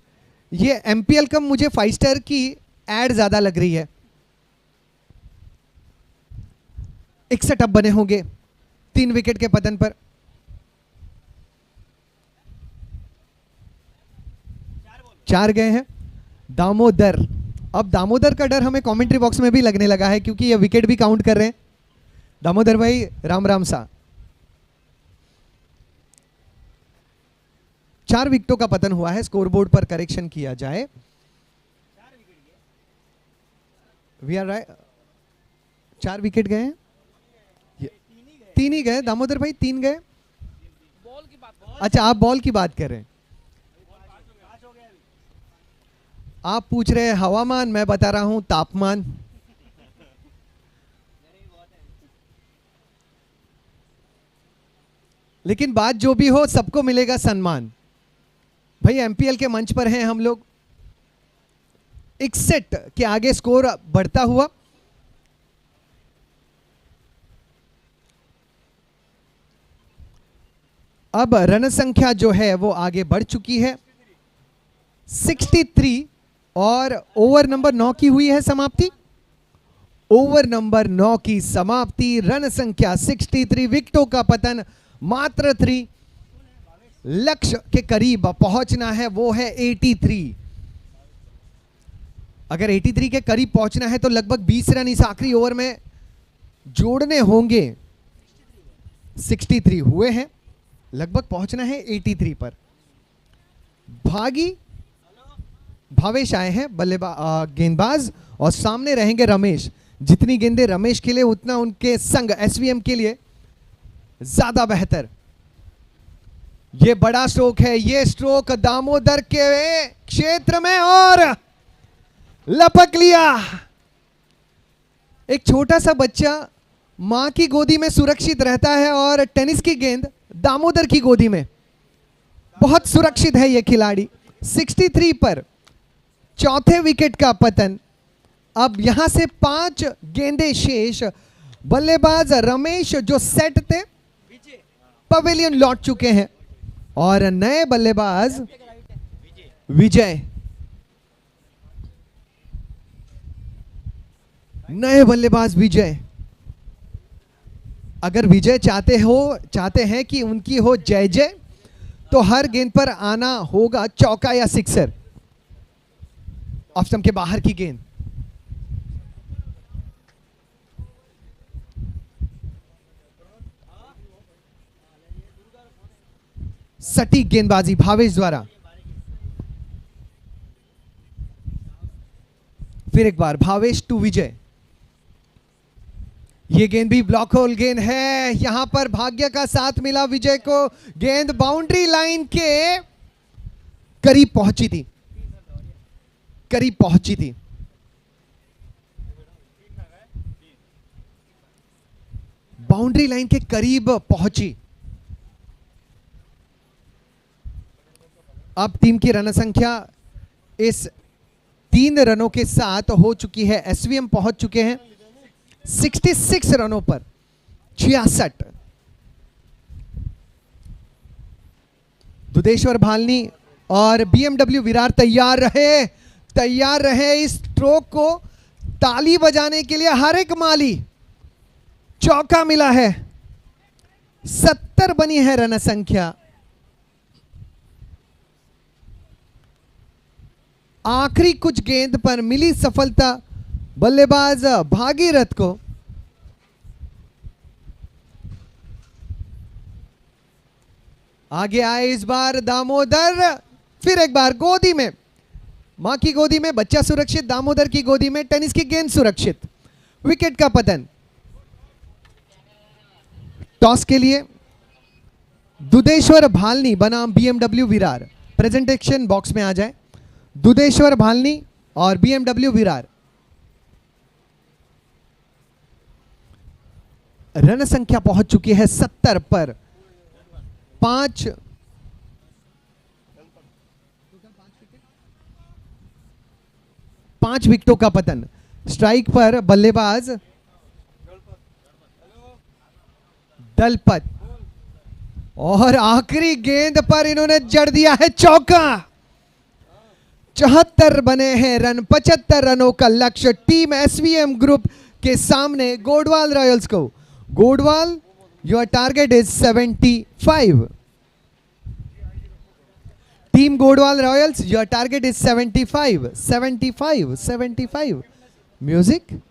ये एमपीएल कम मुझे 5 स्टार की एड ज्यादा लग रही है। एक सेटअप बने होंगे 3 विकेट के पतन पर। 4 गए हैं। दामोदर, अब दामोदर का डर हमें कमेंट्री बॉक्स में भी लगने लगा है, क्योंकि ये विकेट भी काउंट कर रहे हैं। दामोदर भाई राम राम सा। 4 विकेटों का पतन हुआ है। स्कोरबोर्ड पर करेक्शन किया जाए। वी आर राइट, 4 विकेट गए हैं। 3 ही गए दामोदर भाई, 3 गए। अच्छा, आप बॉल की बात कर रहे हैं। आप पूछ रहे हैं हवामान, मैं बता रहा हूं तापमान। लेकिन बात जो भी हो, सबको मिलेगा सम्मान। भाई एमपीएल के मंच पर हैं हम लोग। 61 के आगे स्कोर बढ़ता हुआ। अब रन संख्या जो है वो आगे बढ़ चुकी है 63, और ओवर नंबर 9 की हुई है समाप्ति। ओवर नंबर 9 की समाप्ति, रन संख्या 63, विकेटों का पतन मात्र 3। लक्ष्य के करीब पहुंचना है, वो है 83। अगर 83 के करीब पहुंचना है तो लगभग 20 रन इस आखिरी ओवर में जोड़ने होंगे। 63 हुए हैं, लगभग पहुंचना है 83 पर। भावेश आए हैं गेंदबाज, और सामने रहेंगे रमेश। जितनी गेंदें रमेश के लिए उतना उनके संग एसवीएम के लिए ज्यादा बेहतर। ये बड़ा स्ट्रोक है, ये स्ट्रोक दामोदर के क्षेत्र में, और लपक लिया। एक छोटा सा बच्चा मां की गोदी में सुरक्षित रहता है, और टेनिस की गेंद दामोदर की गोदी में बहुत सुरक्षित है ये खिलाड़ी। 63 पर चौथे विकेट का पतन। अब यहां से 5 गेंदें शेष। बल्लेबाज रमेश जो सेट थे, पवेलियन लौट चुके हैं, और नए बल्लेबाज विजय नए बल्लेबाज विजय। अगर विजय चाहते हैं कि उनकी हो जय जय, तो हर गेंद पर आना होगा चौका या सिक्सर। ऑफ स्टंप के बाहर की गेंद। सटीक गेंदबाजी भावेश द्वारा। फिर एक बार भावेश टू विजय। ये गेंद भी ब्लॉक होल गेंद है। यहां पर भाग्य का साथ मिला विजय को। गेंद बाउंड्री लाइन के करीब पहुंची थी, करीब पहुंची थी। बाउंड्री लाइन के करीब पहुंची। अब टीम की रन संख्या इस 3 रनों के साथ हो चुकी है। एसवीएम पहुंच चुके हैं 66 रनों पर 66। दुधेश्वर भालनी और बीएमडब्ल्यू विरार तैयार रहे इस स्ट्रोक को ताली बजाने के लिए। हर एक माली चौका मिला है। 70 बनी है रन संख्या। आखिरी कुछ गेंद पर मिली सफलता बल्लेबाज भागीरथ को। आगे आए इस बार दामोदर। फिर एक बार गोदी में, मां की गोदी में बच्चा सुरक्षित, दामोदर की गोदी में टेनिस की गेंद सुरक्षित। विकेट का पतन। टॉस के लिए दुधेश्वर भालनी बनाम बीएमडब्ल्यू विरार। प्रेजेंटेशन बॉक्स में आ जाए। दुधेश्वर भालनी और बीएमडब्ल्यू विरार। रन संख्या पहुंच चुकी है 70 पर। 5 विकेटों का पतन। स्ट्राइक पर बल्लेबाज दलपत और आखिरी गेंद पर इन्होंने जड़ दिया है चौका। 74 बने हैं रन। 75 रनों का लक्ष्य टीम एसवीएम ग्रुप के सामने गोडवाल रॉयल्स को। Godwal, your target is 75। Team Godwal Royals, your target is 75। 75 75। Music.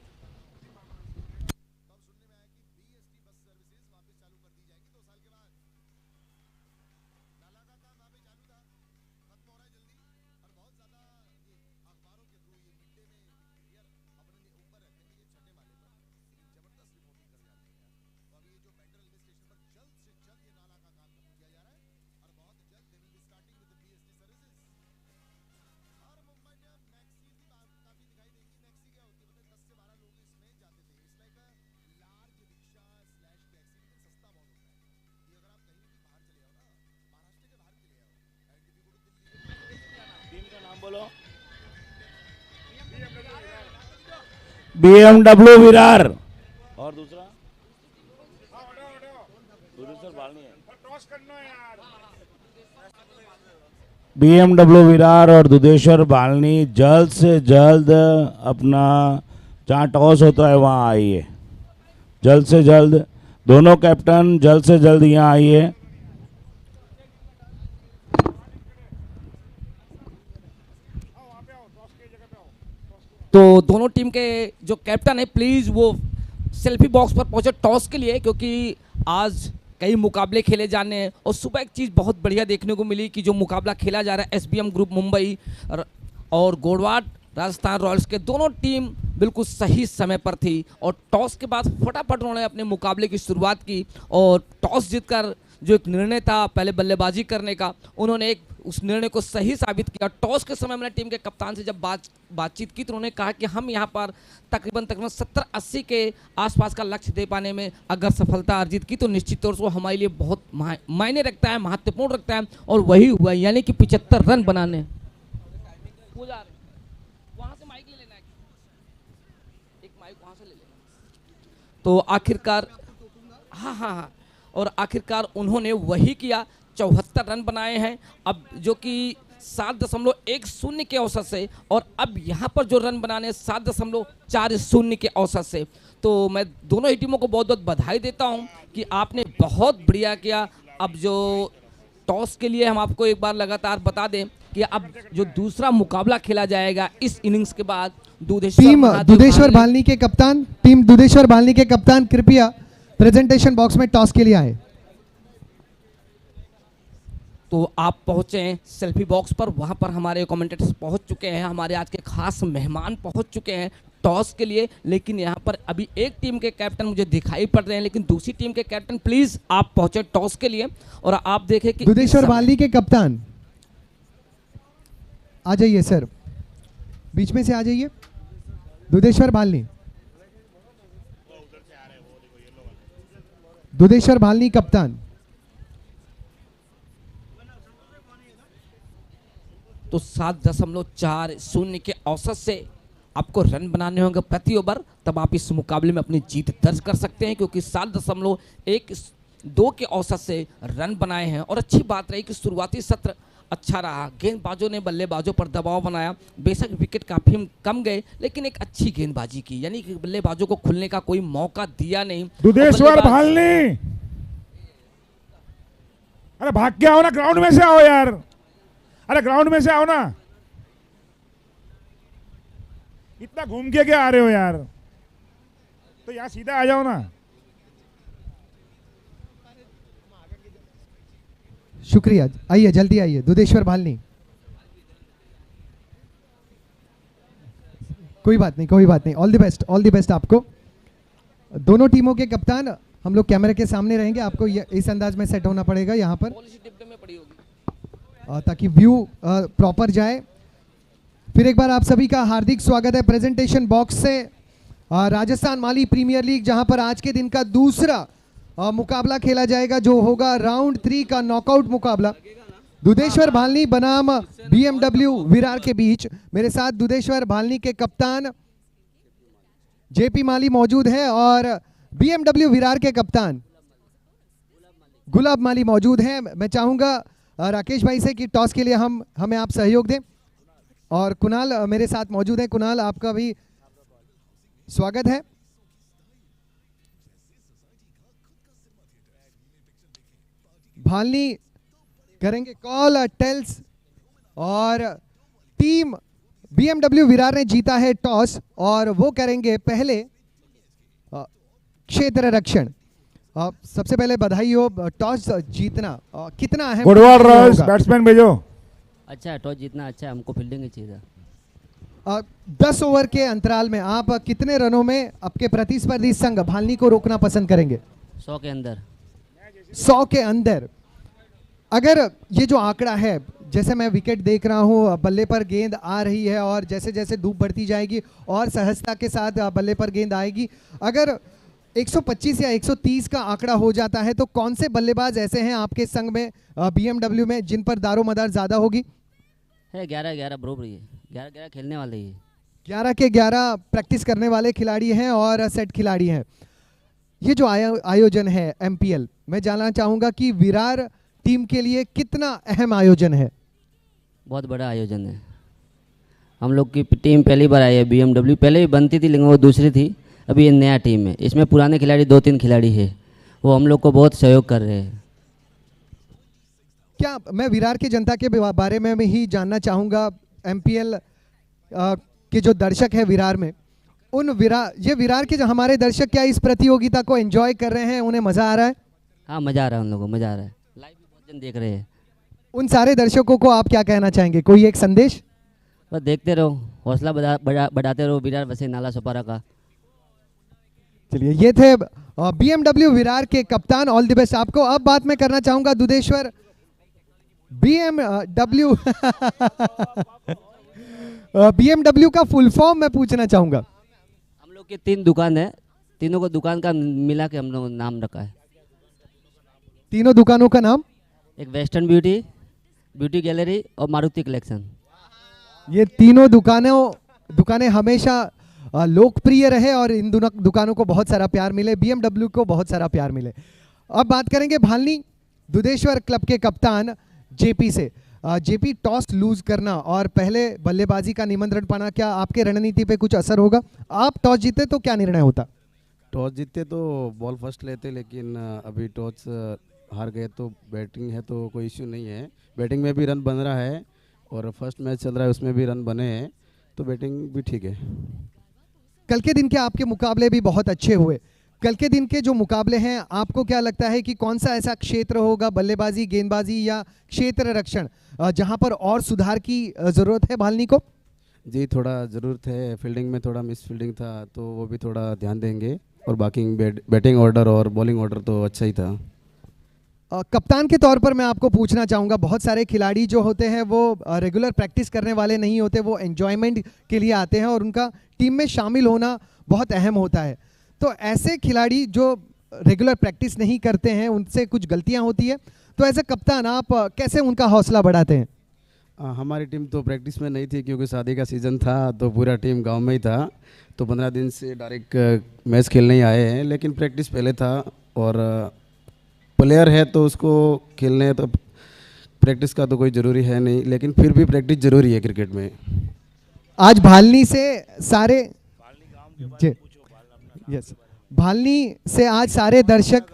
BMW Virar और दूसरा बीएमडब्ल्यू विरार और दुधेश्वर भालनी जल्द से जल्द अपना जहाँ टॉस होता है वहाँ आइए। जल्द से जल्द दोनों कैप्टन जल्द से जल्द यहाँ आइए। तो दोनों टीम के जो कैप्टन है प्लीज़ वो सेल्फी बॉक्स पर पहुंचे टॉस के लिए, क्योंकि आज कई मुकाबले खेले जाने हैं। और सुबह एक चीज़ बहुत बढ़िया देखने को मिली कि जो मुकाबला खेला जा रहा है एसबीएम ग्रुप मुंबई और गोडवाट राजस्थान रॉयल्स के, दोनों टीम बिल्कुल सही समय पर थी। और टॉस के बाद फटाफट उन्होंने अपने मुकाबले की शुरुआत की और टॉस जीतकर जो एक निर्णय था पहले बल्लेबाजी करने का, उन्होंने उस निर्णय को सही साबित किया। टॉस के समय मैंने टीम के कप्तान से जब बातचीत की तो उन्होंने कहा कि हम यहाँ पर तकरीबन 70-80 के आसपास का लक्ष्य दे पाने में अगर सफलता अर्जित की तो निश्चित तौर से वो हमारे लिए बहुत मायने रखता है, महत्वपूर्ण रखता है। और वही हुआ, यानी कि 75 रन बनाने। वहाँ से माइक ले लेना, एक माइक वहाँ से ले लेना। तो आखिरकार हाँ, और आखिरकार उन्होंने वही किया। 74 रन बनाए हैं। अब जो कि 7.10 के औसत से, और अब यहाँ पर जो रन बनाने 7.40 के औसत से। तो मैं दोनों ही टीमों को बहुत बहुत बधाई देता हूँ कि आपने बहुत बढ़िया किया। अब जो टॉस के लिए हम आपको एक बार लगातार बता दें कि अब जो दूसरा मुकाबला खेला जाएगा इस इनिंग्स के बाद, टीम दुधेश्वर भालनी के कप्तान कृपया प्रेजेंटेशन बॉक्स में टॉस के लिए आए। तो आप पहुंचे हैं सेल्फी बॉक्स पर, वहां पर हमारे कमेंटेटर्स पहुंच चुके हैं, हमारे आज के खास मेहमान पहुंच चुके हैं टॉस के लिए। लेकिन यहां पर अभी एक टीम के कैप्टन मुझे दिखाई पड़ रहे हैं, लेकिन दूसरी टीम के कैप्टन प्लीज आप पहुंचे टॉस के लिए। और आप देखें कि दुधेश्वर भालनी के कप्तान आ जाइए सर, बीच में से आ जाइए। दुधेश्वर भालनी कप्तान। तो 7.40 के औसत से आपको रन बनाने होंगे प्रति ओवर, तब आप इस मुकाबले में अपनी जीत दर्ज कर सकते हैं, क्योंकि 7.12 के औसत से रन बनाए हैं। और अच्छी बात रही कि शुरुआती सत्र अच्छा रहा, गेंदबाजों ने बल्लेबाजों पर दबाव बनाया, बेशक विकेट काफी कम गए लेकिन एक अच्छी गेंदबाजी की, यानी कि बल्लेबाजों को खुलने का कोई मौका दिया नहीं। दुधेश्वर भालनी, अरे भाग के आओ ना, ग्राउंड में से आओ यार, अरे ग्राउंड में से आओ ना, इतना घूम के क्या आ रहे हो यार, तो यहाँ सीधा आ जाओ ना। शुक्रिया, आइए जल्दी आइए। दुधेश्वर भालनी, कोई बात नहीं, ऑल द बेस्ट आपको। दोनों टीमों के कप्तान हम लोग कैमरे के सामने रहेंगे, आपको इस अंदाज में सेट होना पड़ेगा यहाँ पर ताकि व्यू प्रॉपर जाए। फिर एक बार आप सभी का हार्दिक स्वागत है प्रेजेंटेशन बॉक्स से। राजस्थान माली प्रीमियर लीग, जहां पर आज के दिन का दूसरा मुकाबला खेला जाएगा, जो होगा राउंड 3 का नॉकआउट मुकाबला दुधेश्वर भालनी बनाम BMW विरार के बीच। मेरे साथ दुधेश्वर भालनी के कप्तान JP माली मौजूद है और BMW विरार के कप्तान गुलाब माली मौजूद हैं। मैं चाहूंगा राकेश भाई से कि टॉस के लिए हमें आप सहयोग दें, और कुणाल मेरे साथ मौजूद है। कुणाल, आपका भी स्वागत है। भालनी करेंगे कॉल टेल्स, और टीम BMW विरार ने जीता है टॉस और वो करेंगे पहले क्षेत्र रक्षण। सबसे पहले बधाई हो, टॉस जीतना कितना अहम। गुडवार रॉयल्स बैट्समैन भेजो। अच्छा, टॉस जीतना अच्छा है, हमको फील्डिंग ही चाहिए। 10 ओवर के अंतराल में आप कितने रनों में आपके प्रतिस्पर्धी संघ भालनी को रोकना पसंद करेंगे? 100 के अंदर। 100 के अंदर। अगर ये जो आंकड़ा है, जैसे मैं विकेट देख रहा हूँ, बल्ले पर गेंद आ रही है और जैसे जैसे धूप बढ़ती जाएगी और सहजता के साथ बल्ले पर गेंद आएगी, अगर 125 या 130 का आंकड़ा हो जाता है तो कौन से बल्लेबाज ऐसे हैं आपके संघ में BMW में जिन पर दारोमदार ज्यादा होगी? है 11-11 बरोबर, ये 11-11 खेलने वाले ही। 11 के 11 प्रैक्टिस करने वाले खिलाड़ी हैं और सेट खिलाड़ी हैं। ये जो आयोजन है MPL, मैं जानना चाहूंगा कि विरार टीम के लिए कितना अहम आयोजन है? बहुत बड़ा आयोजन है। हम लोग की टीम पहली बार आई है BMW, पहले भी बनती थी लेकिन वो दूसरी थी, अभी ये नया टीम है। इसमें पुराने खिलाड़ी 2-3 खिलाड़ी है, वो हम लोग को बहुत सहयोग कर रहे हैं। क्या मैं विरार की जनता के बारे में ही जानना चाहूँगा, MPL के जो दर्शक है विरार में, ये विरार के जो हमारे दर्शक क्या इस प्रतियोगिता को एंजॉय कर रहे हैं, उन्हें मज़ा आ रहा है? हाँ, मज़ा आ रहा है, उन लोगों को मज़ा आ रहा है। लाइव भी बहुत जन देख रहे हैं। उन सारे दर्शकों को आप क्या कहना चाहेंगे, कोई एक संदेश? बस देखते रहो, हौसला बढ़ाते रहो विरार वैसे नाला सोपारा का। चलिए, ये थे BMW विरार के कप्तान, ऑल द बेस्ट आपको। अब बात मैं करना चाहूंगा दुधेश्वर BMW का फुल फॉर्म मैं पूछना चाहूंगा। हम लोग की 3 दुकान है, तीनों को दुकान का मिला के हम लोग नाम रखा है। तीनों दुकानों का नाम? एक वेस्टर्न ब्यूटी गैलरी और मारुति कलेक्शन। ये तीनों दुकानें हमेशा लोकप्रिय रहे और इन दोनों दुकानों को बहुत सारा प्यार मिले, BMW को बहुत सारा प्यार मिले। अब बात करेंगे भालनी दुधेश्वर क्लब के कप्तान JP से। जेपी, टॉस लूज करना और पहले बल्लेबाजी का निमंत्रण पाना, क्या आपके रणनीति पे कुछ असर होगा? आप टॉस जीते तो क्या निर्णय होता? टॉस जीतते तो बॉल फर्स्ट लेते, लेकिन अभी टॉस हार गए तो बैटिंग है तो कोई इश्यू नहीं है। बैटिंग में भी रन बन रहा है और फर्स्ट मैच चल रहा है उसमें भी रन बने हैं, तो बैटिंग भी ठीक है। कल के दिन के आपके मुकाबले भी बहुत अच्छे हुए। कल के दिन के जो मुकाबले हैं, आपको क्या लगता है कि कौन सा ऐसा क्षेत्र होगा, बल्लेबाजी, गेंदबाजी या क्षेत्र रक्षण, जहां पर और सुधार की ज़रूरत है भालनी को? जी, थोड़ा ज़रूरत है। फील्डिंग में थोड़ा मिस फील्डिंग था, तो वो भी थोड़ा ध्यान देंगे। और बाकी बैटिंग ऑर्डर और बॉलिंग ऑर्डर तो अच्छा ही था। कप्तान के तौर पर मैं आपको पूछना चाहूँगा, बहुत सारे खिलाड़ी जो होते हैं वो रेगुलर प्रैक्टिस करने वाले नहीं होते, वो एन्जॉयमेंट के लिए आते हैं और उनका टीम में शामिल होना बहुत अहम होता है। तो ऐसे खिलाड़ी जो रेगुलर प्रैक्टिस नहीं करते हैं, उनसे कुछ गलतियां होती है, तो एज ए कप्तान आप कैसे उनका हौसला बढ़ाते हैं? हमारी टीम तो प्रैक्टिस में नहीं थी क्योंकि शादी का सीज़न था, तो पूरा टीम गांव में ही था। तो 15 दिन से डायरेक्ट मैच खेलने ही आए हैं, लेकिन प्रैक्टिस पहले था। और प्लेयर है तो उसको खेलने तो प्रैक्टिस का तो कोई ज़रूरी है नहीं, लेकिन फिर भी प्रैक्टिस ज़रूरी है क्रिकेट में। आज भालनी से सारे यस भालनी से आज सारे दर्शक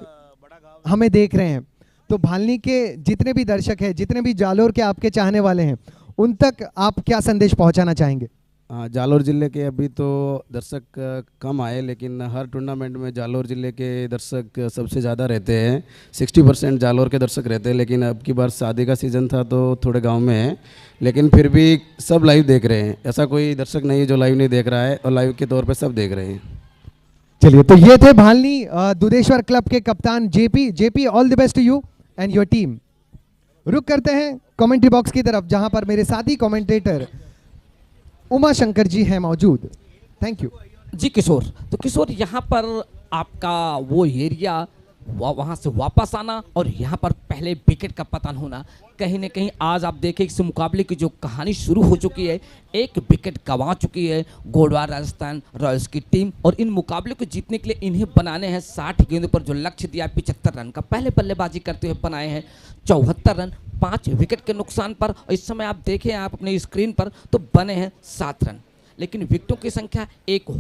हमें देख रहे हैं, तो भालनी के जितने भी दर्शक हैं, जितने भी जालोर के आपके चाहने वाले हैं, उन तक आप क्या संदेश पहुंचाना चाहेंगे? जालोर ज़िले के अभी तो दर्शक कम आए, लेकिन हर टूर्नामेंट में जालोर ज़िले के दर्शक सबसे ज़्यादा रहते हैं। 60% जालोर के दर्शक रहते हैं, लेकिन अब की बार शादी का सीज़न था तो थोड़े गांव में है, लेकिन फिर भी सब लाइव देख रहे हैं। ऐसा कोई दर्शक नहीं है जो लाइव नहीं देख रहा है, और लाइव के तौर पर सब देख रहे हैं। चलिए, तो ये थे भालनी दुधेश्वर क्लब के कप्तान JP, all the best to you and your team. रुक करते हैं कमेंट्री बॉक्स की तरफ, जहां पर मेरे साथी कमेंटेटर उमा शंकर जी हैं मौजूद। थैंक यू जी किशोर। तो किशोर, यहाँ पर आपका वो एरिया वहाँ से वापस आना और यहाँ पर पहले विकेट का पतन होना, कहीं ना कहीं आज आप देखें इस मुकाबले की जो कहानी शुरू हो चुकी है, एक विकेट गंवा चुकी है गोडवार राजस्थान रॉयल्स की टीम। और इन मुकाबले को जीतने के लिए इन्हें बनाने हैं 60 गेंदों पर जो लक्ष्य दिया 75 रन का। पहले बल्लेबाजी करते हुए बनाए हैं 74 रन 5 विकेट के नुकसान पर। और इस समय आप देखें आप अपनी स्क्रीन पर तो बने हैं 7 रन, लेकिन विकेटों की संख्या 1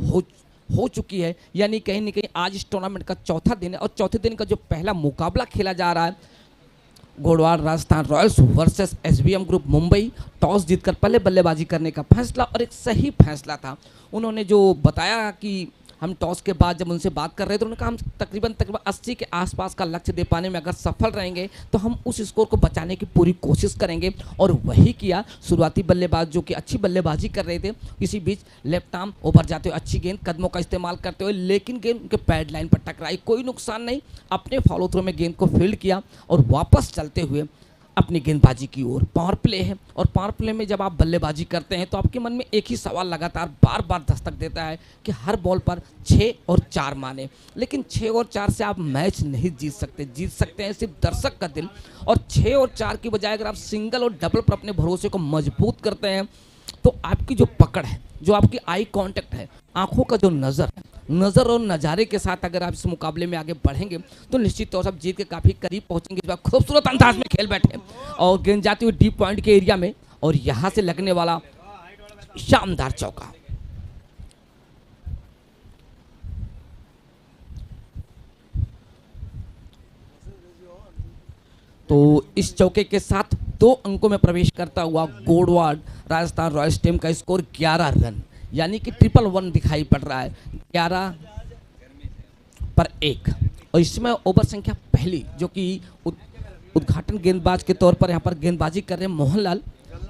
हो चुकी है। यानी कहीं ना कहीं आज इस टूर्नामेंट का चौथा दिन है और चौथे दिन का जो पहला मुकाबला खेला जा रहा है, Godwar Rajasthan Royals versus SBM group Mumbai. Toss जीतकर पहले बल्लेबाजी करने का फैसला, और एक सही फैसला था। उन्होंने जो बताया कि हम टॉस के बाद जब उनसे बात कर रहे थे, उन्होंने कहा हम तकरीबन 80 के आसपास का लक्ष्य दे पाने में अगर सफल रहेंगे तो हम उस स्कोर को बचाने की पूरी कोशिश करेंगे, और वही किया। शुरुआती बल्लेबाज जो कि अच्छी बल्लेबाजी कर रहे थे, इसी बीच लेफ्ट आर्म ओवर जाते हुए अच्छी गेंद कदमों का इस्तेमाल करते हुए, लेकिन गेंद उनके पैड लाइन पर टकराई, कोई नुकसान नहीं। अपने फॉलो थ्रो में गेंद को फील्ड किया और वापस चलते हुए अपनी गेंदबाजी की ओर। पावर प्ले है, और पावर प्ले में जब आप बल्लेबाजी करते हैं तो आपके मन में एक ही सवाल लगातार बार बार दस्तक देता है कि हर बॉल पर 6 और 4 माने। लेकिन 6 और 4 से आप मैच नहीं जीत सकते। जीत सकते हैं सिर्फ दर्शक का दिल, और 6 और 4 की बजाय अगर आप सिंगल और डबल पर अपने भरोसे को मजबूत करते हैं तो आपकी जो पकड़ है, जो आपकी आई कांटेक्ट है, आंखों का जो नज़र और नज़ारे के साथ अगर आप इस मुकाबले में आगे बढ़ेंगे तो निश्चित तौर से आप जीत के काफ़ी करीब पहुंचेंगे। जो आप खूबसूरत अंदाज में खेल बैठे और गेंद जाती हुई डीप पॉइंट के एरिया में, और यहाँ से लगने वाला शानदार चौका। तो इस चौके के साथ 2 अंकों में प्रवेश करता हुआ गोडवार राजस्थान रॉयल्स टीम का स्कोर 11 रन, यानी कि 111 दिखाई पड़ रहा है, 11 पर 1। और इसमें ओवर संख्या पहली, जो कि उद्घाटन गेंदबाज के तौर पर यहाँ पर गेंदबाजी कर रहे हैं मोहनलाल,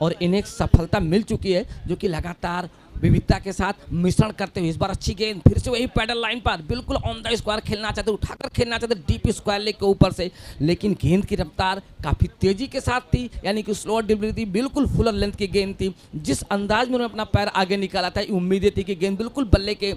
और इन्हें सफलता मिल चुकी है जो कि लगातार विविधता के साथ मिश्रण करते हुए इस बार अच्छी गेंद फिर से वही पैडल लाइन पर बिल्कुल ऑन द स्क्वायर खेलना चाहते, उठाकर खेलना चाहते डीप स्क्वायर लेग के ऊपर से, लेकिन गेंद की रफ्तार काफ़ी तेजी के साथ थी, यानी कि स्लोअर डिलीवरी थी, बिल्कुल फुलर लेंथ की गेंद थी। जिस अंदाज में उन्होंने अपना पैर आगे निकाला था, उम्मीदें थी कि गेंद बिल्कुल बल्ले के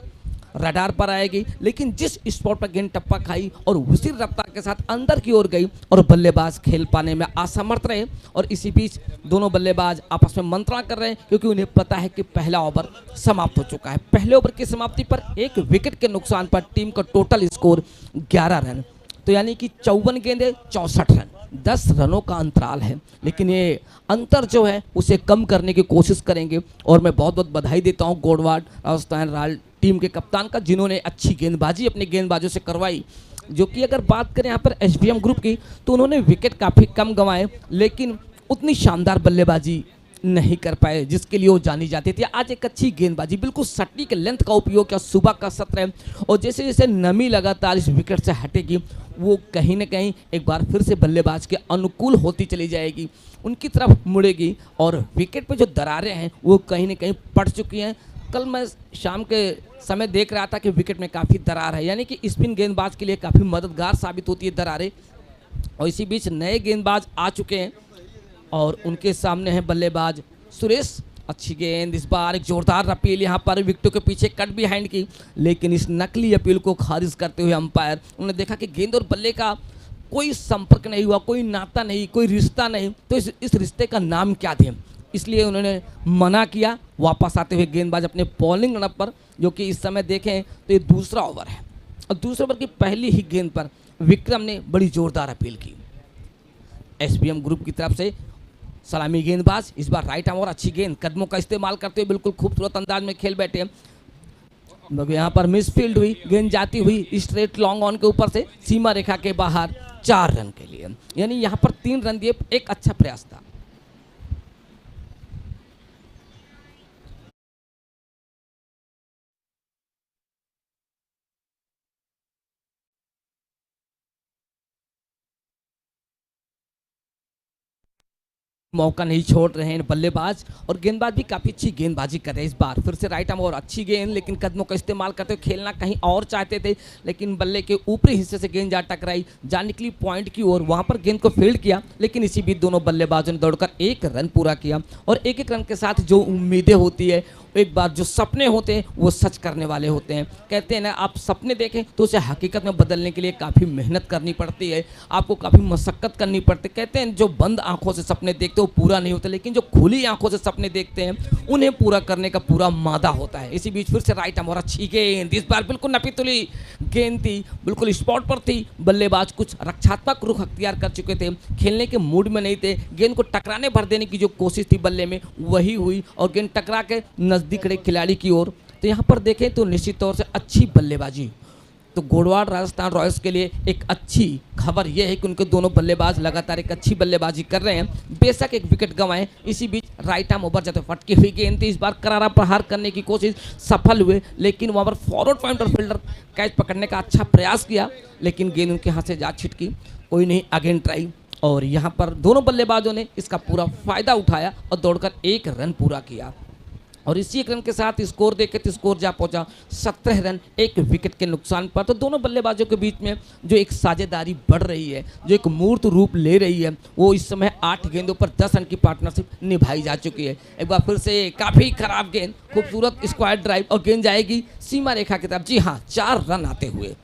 रडार पर आएगी, लेकिन जिस स्पॉट पर गेंद टप्पा खाई और उसी रफ्तार के साथ अंदर की ओर गई और बल्लेबाज खेल पाने में असमर्थ रहे। और इसी बीच दोनों बल्लेबाज आपस में मंत्रणा कर रहे हैं, क्योंकि उन्हें पता है कि पहला ओवर समाप्त हो चुका है। पहले ओवर की समाप्ति पर 1 विकेट के नुकसान पर टीम का टोटल स्कोर 11 रन, तो यानी कि 54 गेंदें 64 रन, 10 रनों का अंतराल है, लेकिन ये अंतर जो है उसे कम करने की कोशिश करेंगे। और मैं बहुत बहुत बधाई देता हूँ गोडवाड़ राजस्थान रॉयल टीम के कप्तान का, जिन्होंने अच्छी गेंदबाजी अपने गेंदबाजों से करवाई। जो कि अगर बात करें यहाँ पर एसबीएम ग्रुप की, तो उन्होंने विकेट काफ़ी कम गंवाए, लेकिन उतनी शानदार बल्लेबाजी नहीं कर पाए जिसके लिए वो जानी जाती थी। आज एक अच्छी गेंदबाजी, बिल्कुल सटीक लेंथ का उपयोग किया, सुबह का सत्र है, और जैसे जैसे नमी लगातार इस विकेट से हटेगी, वो कहीं ना कहीं एक बार फिर से बल्लेबाज के अनुकूल होती चली जाएगी, उनकी तरफ मुड़ेगी, और विकेट पे जो दरारें हैं वो कहीं ना कहीं पड़ चुकी हैं। कल मैं शाम के समय देख रहा था कि विकेट में काफ़ी दरार है, यानी कि स्पिन गेंदबाज के लिए काफ़ी मददगार साबित होती है दरारें। और इसी बीच नए गेंदबाज आ चुके हैं और उनके सामने है बल्लेबाज सुरेश। अच्छी गेंद, इस बार एक जोरदार अपील यहाँ पर विकेटों के पीछे कट बिहाइंड की, लेकिन इस नकली अपील को खारिज करते हुए अंपायर, उन्होंने देखा कि गेंद और बल्ले का कोई संपर्क नहीं हुआ, कोई नाता नहीं, कोई रिश्ता नहीं, तो इस रिश्ते का नाम क्या दें, इसलिए उन्होंने मना किया। वापस आते हुए गेंदबाज अपने बॉलिंग रनअप पर, जो कि इस समय देखें तो ये दूसरा ओवर है, और दूसरे ओवर की पहली ही गेंद पर विक्रम ने बड़ी जोरदार अपील की। एसबीएम ग्रुप की तरफ से सलामी गेंदबाज, इस बार राइट आर्म और अच्छी गेंद, कदमों का इस्तेमाल करते हुए बिल्कुल खूबसूरत अंदाज में खेल बैठे। यहाँ पर मिसफील्ड हुई, गेंद जाती हुई स्ट्रेट लॉन्ग ऑन के ऊपर से सीमा रेखा के बाहर 4 रन के लिए, यानी यहाँ पर 3 रन दिए, एक अच्छा प्रयास था। मौका नहीं छोड़ रहे हैं बल्लेबाज, और गेंदबाज भी काफ़ी अच्छी गेंदबाजी कर रहे हैं। इस बार फिर से राइट आर्म और अच्छी गेंद, लेकिन कदमों का इस्तेमाल करते हुए खेलना कहीं और चाहते थे, लेकिन बल्ले के ऊपरी हिस्से से गेंद जा टकराई, जा निकली पॉइंट की ओर, वहां पर गेंद को फील्ड किया, लेकिन इसी बीच दोनों बल्लेबाजों ने दौड़कर 1 रन पूरा किया। और एक एक रन के साथ जो उम्मीदें होती है, एक बार जो सपने होते हैं वो सच करने वाले होते हैं। कहते हैं ना, आप सपने देखें तो उसे हकीकत में बदलने के लिए काफ़ी मेहनत करनी पड़ती है, आपको काफ़ी मशक्क़त करनी पड़ती है। कहते हैं जो बंद आंखों से सपने देखते हैं वो पूरा नहीं होता, लेकिन जो खुली आंखों से सपने देखते हैं उन्हें पूरा करने का पूरा मादा होता है। इसी बीच फिर से राइट आर्म और अच्छी गेंद, इस बार बिल्कुल नपी तुली गेंद थी, बिल्कुल स्पॉट पर थी। बल्लेबाज कुछ रक्षात्मक रुख अख्तियार कर चुके थे, खेलने के मूड में नहीं थे, गेंद को टकराने भर देने की जो कोशिश थी बल्ले में वही हुई, और गेंद टकरा के नज़दीक खड़े खिलाड़ी की ओर। तो यहाँ पर देखें तो निश्चित तौर से अच्छी बल्लेबाजी, तो गोडवाड़ राजस्थान रॉयल्स के लिए एक अच्छी खबर यह है कि उनके दोनों बल्लेबाज लगातार एक अच्छी बल्लेबाजी कर रहे हैं, बेशक एक विकेट गंवाएं। इसी बीच राइट आर्म ओवर जाते फटकी हुई गेंद थी, इस बार करारा प्रहार करने की कोशिश सफल हुए, लेकिन वहाँ पर फॉरवर्ड पॉइंटर फील्डर कैच पकड़ने का अच्छा प्रयास किया, लेकिन गेंद उनके हाथ से जा छिटकी। कोई नहीं, अगेन ट्राई, और यहाँ पर दोनों बल्लेबाजों ने इसका पूरा फायदा उठाया और दौड़कर 1 रन पूरा किया। और इसी 1 रन के साथ स्कोर देखे तो स्कोर जा पहुंचा 17 रन 1 विकेट के नुकसान पर। तो दोनों बल्लेबाजों के बीच में जो एक साझेदारी बढ़ रही है, जो एक मूर्त रूप ले रही है, वो इस समय 8 गेंदों पर 10 रन की पार्टनरशिप निभाई जा चुकी है। एक बार फिर से काफ़ी खराब गेंद, खूबसूरत स्क्वायर ड्राइव, और गेंद जाएगी सीमा रेखा की तरफ। जी हाँ, 4 रन आते हुए।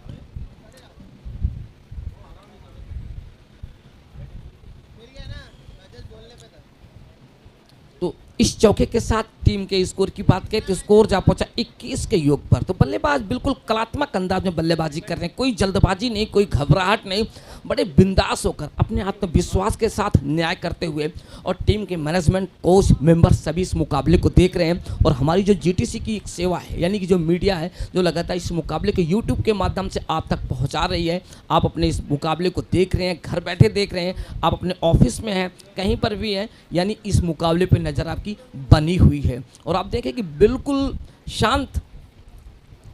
तो इस चौके के साथ टीम के स्कोर की बात करें तो स्कोर जा पहुंचा 21 के योग पर। तो बल्लेबाज बिल्कुल कलात्मक अंदाज में बल्लेबाजी कर रहे हैं, कोई जल्दबाजी नहीं, कोई घबराहट नहीं, बड़े बिंदास होकर अपने आत्मविश्वास के साथ न्याय करते हुए। और टीम के मैनेजमेंट, कोच, मेंबर सभी इस मुकाबले को देख रहे हैं। और हमारी जो जीटीसी की एक सेवा है, यानी कि जो मीडिया है, जो लगातार इस मुकाबले को यूट्यूब के माध्यम से आप तक पहुँचा रही है। आप अपने इस मुकाबले को देख रहे हैं, घर बैठे देख रहे हैं, आप अपने ऑफिस में हैं, कहीं पर भी हैं, यानी इस मुकाबले पर नज़र आपकी बनी हुई है। और आप देखें कि बिल्कुल शांत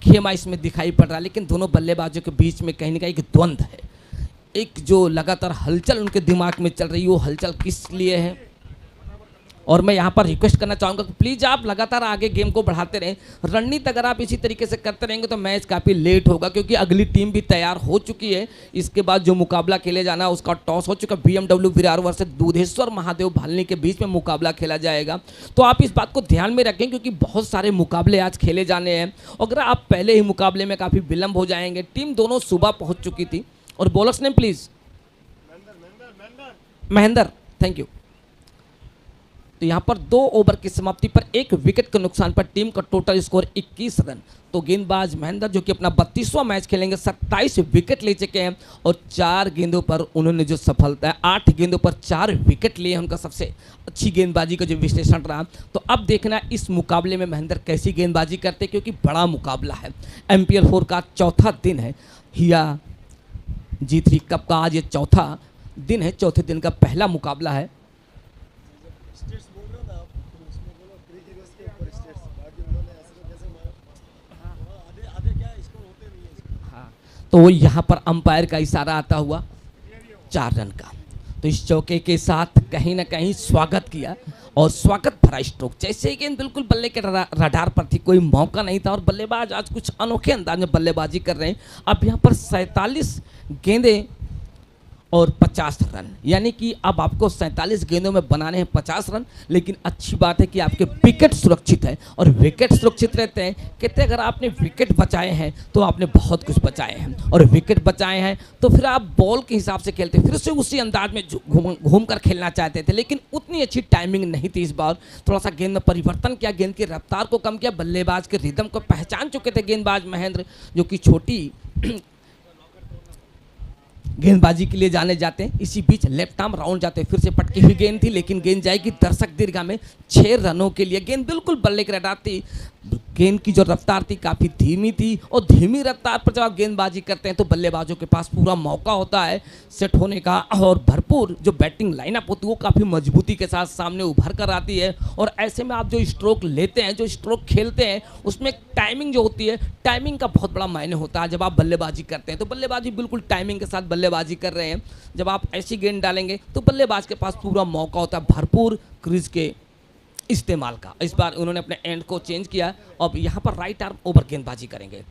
खेमा इसमें दिखाई पड़ रहा है, लेकिन दोनों बल्लेबाजों के बीच में कहीं ना कहीं एक द्वंद्व है, एक जो लगातार हलचल उनके दिमाग में चल रही है, वो हलचल किस लिए है। और मैं यहाँ पर रिक्वेस्ट करना चाहूँगा कि प्लीज़ आप लगातार आगे गेम को बढ़ाते रहें। रणनीति अगर आप इसी तरीके से करते रहेंगे तो मैच काफ़ी लेट होगा, क्योंकि अगली टीम भी तैयार हो चुकी है। इसके बाद जो मुकाबला खेले जाना उसका टॉस हो चुका। BMW विरार वर्सेस दूधेश्वर महादेव भालनी के बीच में मुकाबला खेला जाएगा। तो आप इस बात को ध्यान में रखें, क्योंकि बहुत सारे मुकाबले आज खेले जाने हैं। अगर आप पहले ही मुकाबले में काफ़ी विलम्ब हो जाएंगे, टीम दोनों सुबह पहुँच चुकी थी। और bowlers name please, Mahendra, thank you. तो यहाँ पर 2 ओवर की समाप्ति पर 1 विकेट के नुकसान पर टीम का टोटल स्कोर 21 रन। तो गेंदबाज महेंद्र जो कि अपना 32वां मैच खेलेंगे, 27 विकेट ले चुके हैं और 4 गेंदों पर उन्होंने जो सफलता है, 8 गेंदों पर 4 विकेट लिए, उनका सबसे अच्छी गेंदबाजी का जो विश्लेषण रहा। तो अब देखना इस मुकाबले में महेंद्र कैसी गेंदबाजी करते, क्योंकि बड़ा मुकाबला है। MPL4 का चौथा दिन है, हिया G3 कप का आज ये चौथा दिन है, चौथे दिन का पहला मुकाबला है। हाँ, तो यहाँ पर अंपायर का इशारा आता हुआ 4 रन का। तो इस चौके के साथ कहीं ना कहीं स्वागत किया और स्वागत भरा स्ट्रोक। जैसे ही गेंद बिल्कुल बल्ले के रडार पर थी, कोई मौका नहीं था और बल्लेबाज आज कुछ अनोखे अंदाज में बल्लेबाजी कर रहे हैं। अब यहाँ पर 47 गेंदें और 50 रन, यानी कि अब आपको 47 गेंदों में बनाने हैं 50 रन। लेकिन अच्छी बात है कि आपके विकेट सुरक्षित है और विकेट सुरक्षित रहते हैं। कहते हैं अगर आपने विकेट बचाए हैं तो आपने बहुत कुछ बचाए हैं, और विकेट बचाए हैं तो फिर आप बॉल के हिसाब से खेलते, फिर से उसी अंदाज में घूम कर खेलना चाहते थे। लेकिन उतनी अच्छी टाइमिंग नहीं थी इस बार। थोड़ा सा गेंद में परिवर्तन किया, गेंद की रफ्तार को कम किया, बल्लेबाज के रिदम को पहचान चुके थे गेंदबाज महेंद्र, जो कि छोटी गेंदबाजी के लिए जाने जाते हैं। इसी बीच लेफ्ट आर्म राउंड जाते हैं, फिर से पटकी हुई गेंद थी, लेकिन गेंद जाएगी दर्शक दीर्घा में 6 रनों के लिए। गेंद बिल्कुल बल्ले के रडार थी, गेंद की जो रफ्तार थी काफ़ी धीमी थी, और धीमी रफ्तार पर जब आप गेंदबाजी करते हैं तो बल्लेबाजों के पास पूरा मौका होता है सेट होने का, और भरपूर जो बैटिंग लाइनअप होती है वो काफ़ी मजबूती के साथ सामने उभर कर आती है। और ऐसे में आप जो स्ट्रोक लेते हैं, जो स्ट्रोक खेलते हैं, उसमें टाइमिंग जो होती है, टाइमिंग का बहुत बड़ा मायने होता है। जब आप बल्लेबाजी करते हैं तो बल्लेबाजी बिल्कुल टाइमिंग के साथ बल्लेबाजी कर रहे हैं। जब आप ऐसी गेंद डालेंगे तो बल्लेबाज के पास पूरा मौका होता है भरपूर क्रीज के इस्तेमाल का। इस बार उन्होंने अपने एंड को चेंज किया। अब यहाँ पर राइट आर्म ओवर गेंदबाजी करेंगे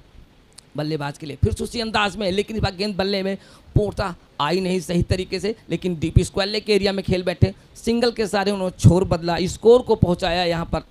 बल्लेबाज के लिए, फिर उसी अंदाज में, लेकिन इस बार गेंद बल्ले में पोड़ता आई नहीं सही तरीके से, लेकिन डीपी स्क्वायर के एरिया में खेल बैठे, सिंगल के सारे उन्होंने छोर बदला, स्कोर को पहुंचाया यहाँ पर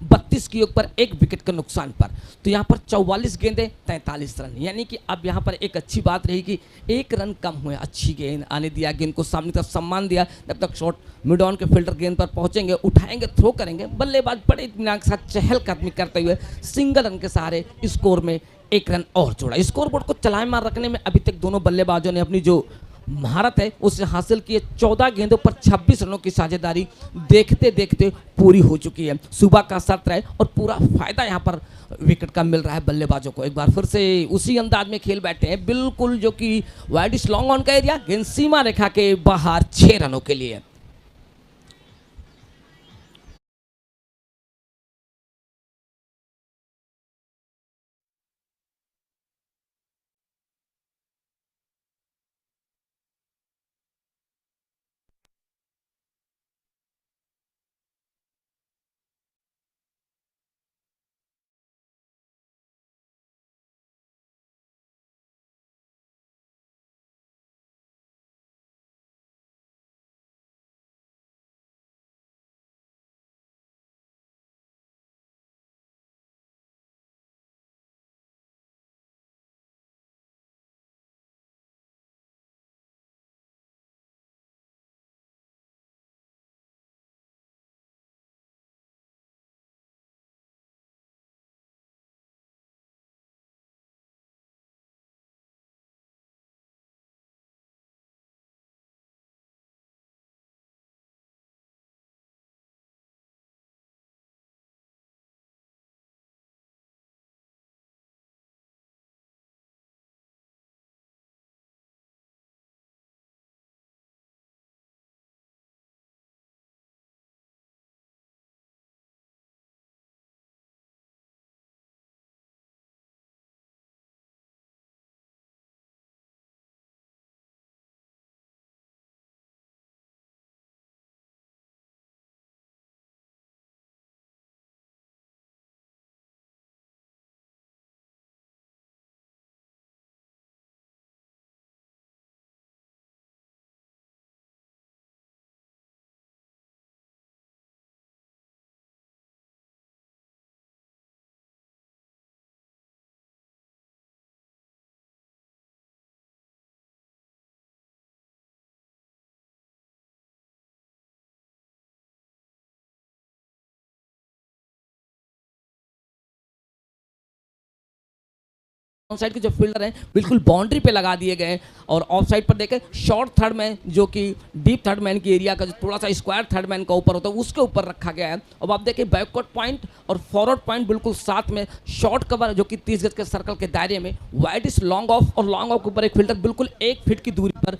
32 की ओर पर 1 विकेट के नुकसान पर। तो यहाँ पर 44 गेंदें 43 रन, यानी कि अब यहाँ पर एक अच्छी बात रही कि 1 रन कम हुए। अच्छी गेंद आने दिया, गेंद को सामने तरफ सम्मान दिया। जब तक शॉट मिड ऑन के फील्डर गेंद पर पहुंचेंगे, उठाएंगे, थ्रो करेंगे, बल्लेबाज बड़े इत्मीनान के साथ चहलकदमी करते हुए सिंगल रन के सहारे स्कोर में 1 रन और जोड़ा। स्कोर बोर्ड को चलाएमान रखने में अभी तक दोनों बल्लेबाजों ने अपनी जो महारत है उसे हासिल किए। 14 गेंदों पर 26 रनों की साझेदारी देखते देखते पूरी हो चुकी है। सुबह का सत्र है और पूरा फायदा यहाँ पर विकेट का मिल रहा है बल्लेबाजों को। एक बार फिर से उसी अंदाज में खेल बैठे हैं, बिल्कुल जो कि वाइड लॉन्ग ऑन का एरिया, गेंद सीमा रेखा के बाहर 6 रनों के लिए। ऑन साइड के जो फील्डर हैं बिल्कुल बाउंड्री पे लगा दिए गए हैं। और ऑफ साइड पर देखें शॉर्ट थर्ड मैन जो कि डीप थर्ड मैन की एरिया का जो थोड़ा सा स्क्वायर थर्ड मैन का ऊपर होता है उसके ऊपर रखा गया है। अब आप देखें बैकवर्ड पॉइंट और फॉरवर्ड पॉइंट बिल्कुल साथ में, शॉर्ट कवर जो कि 30 गज के सर्कल के दायरे में, वाइड इस लॉन्ग ऑफ और लॉन्ग ऑफ के ऊपर एक फील्डर बिल्कुल 1 फीट की दूरी पर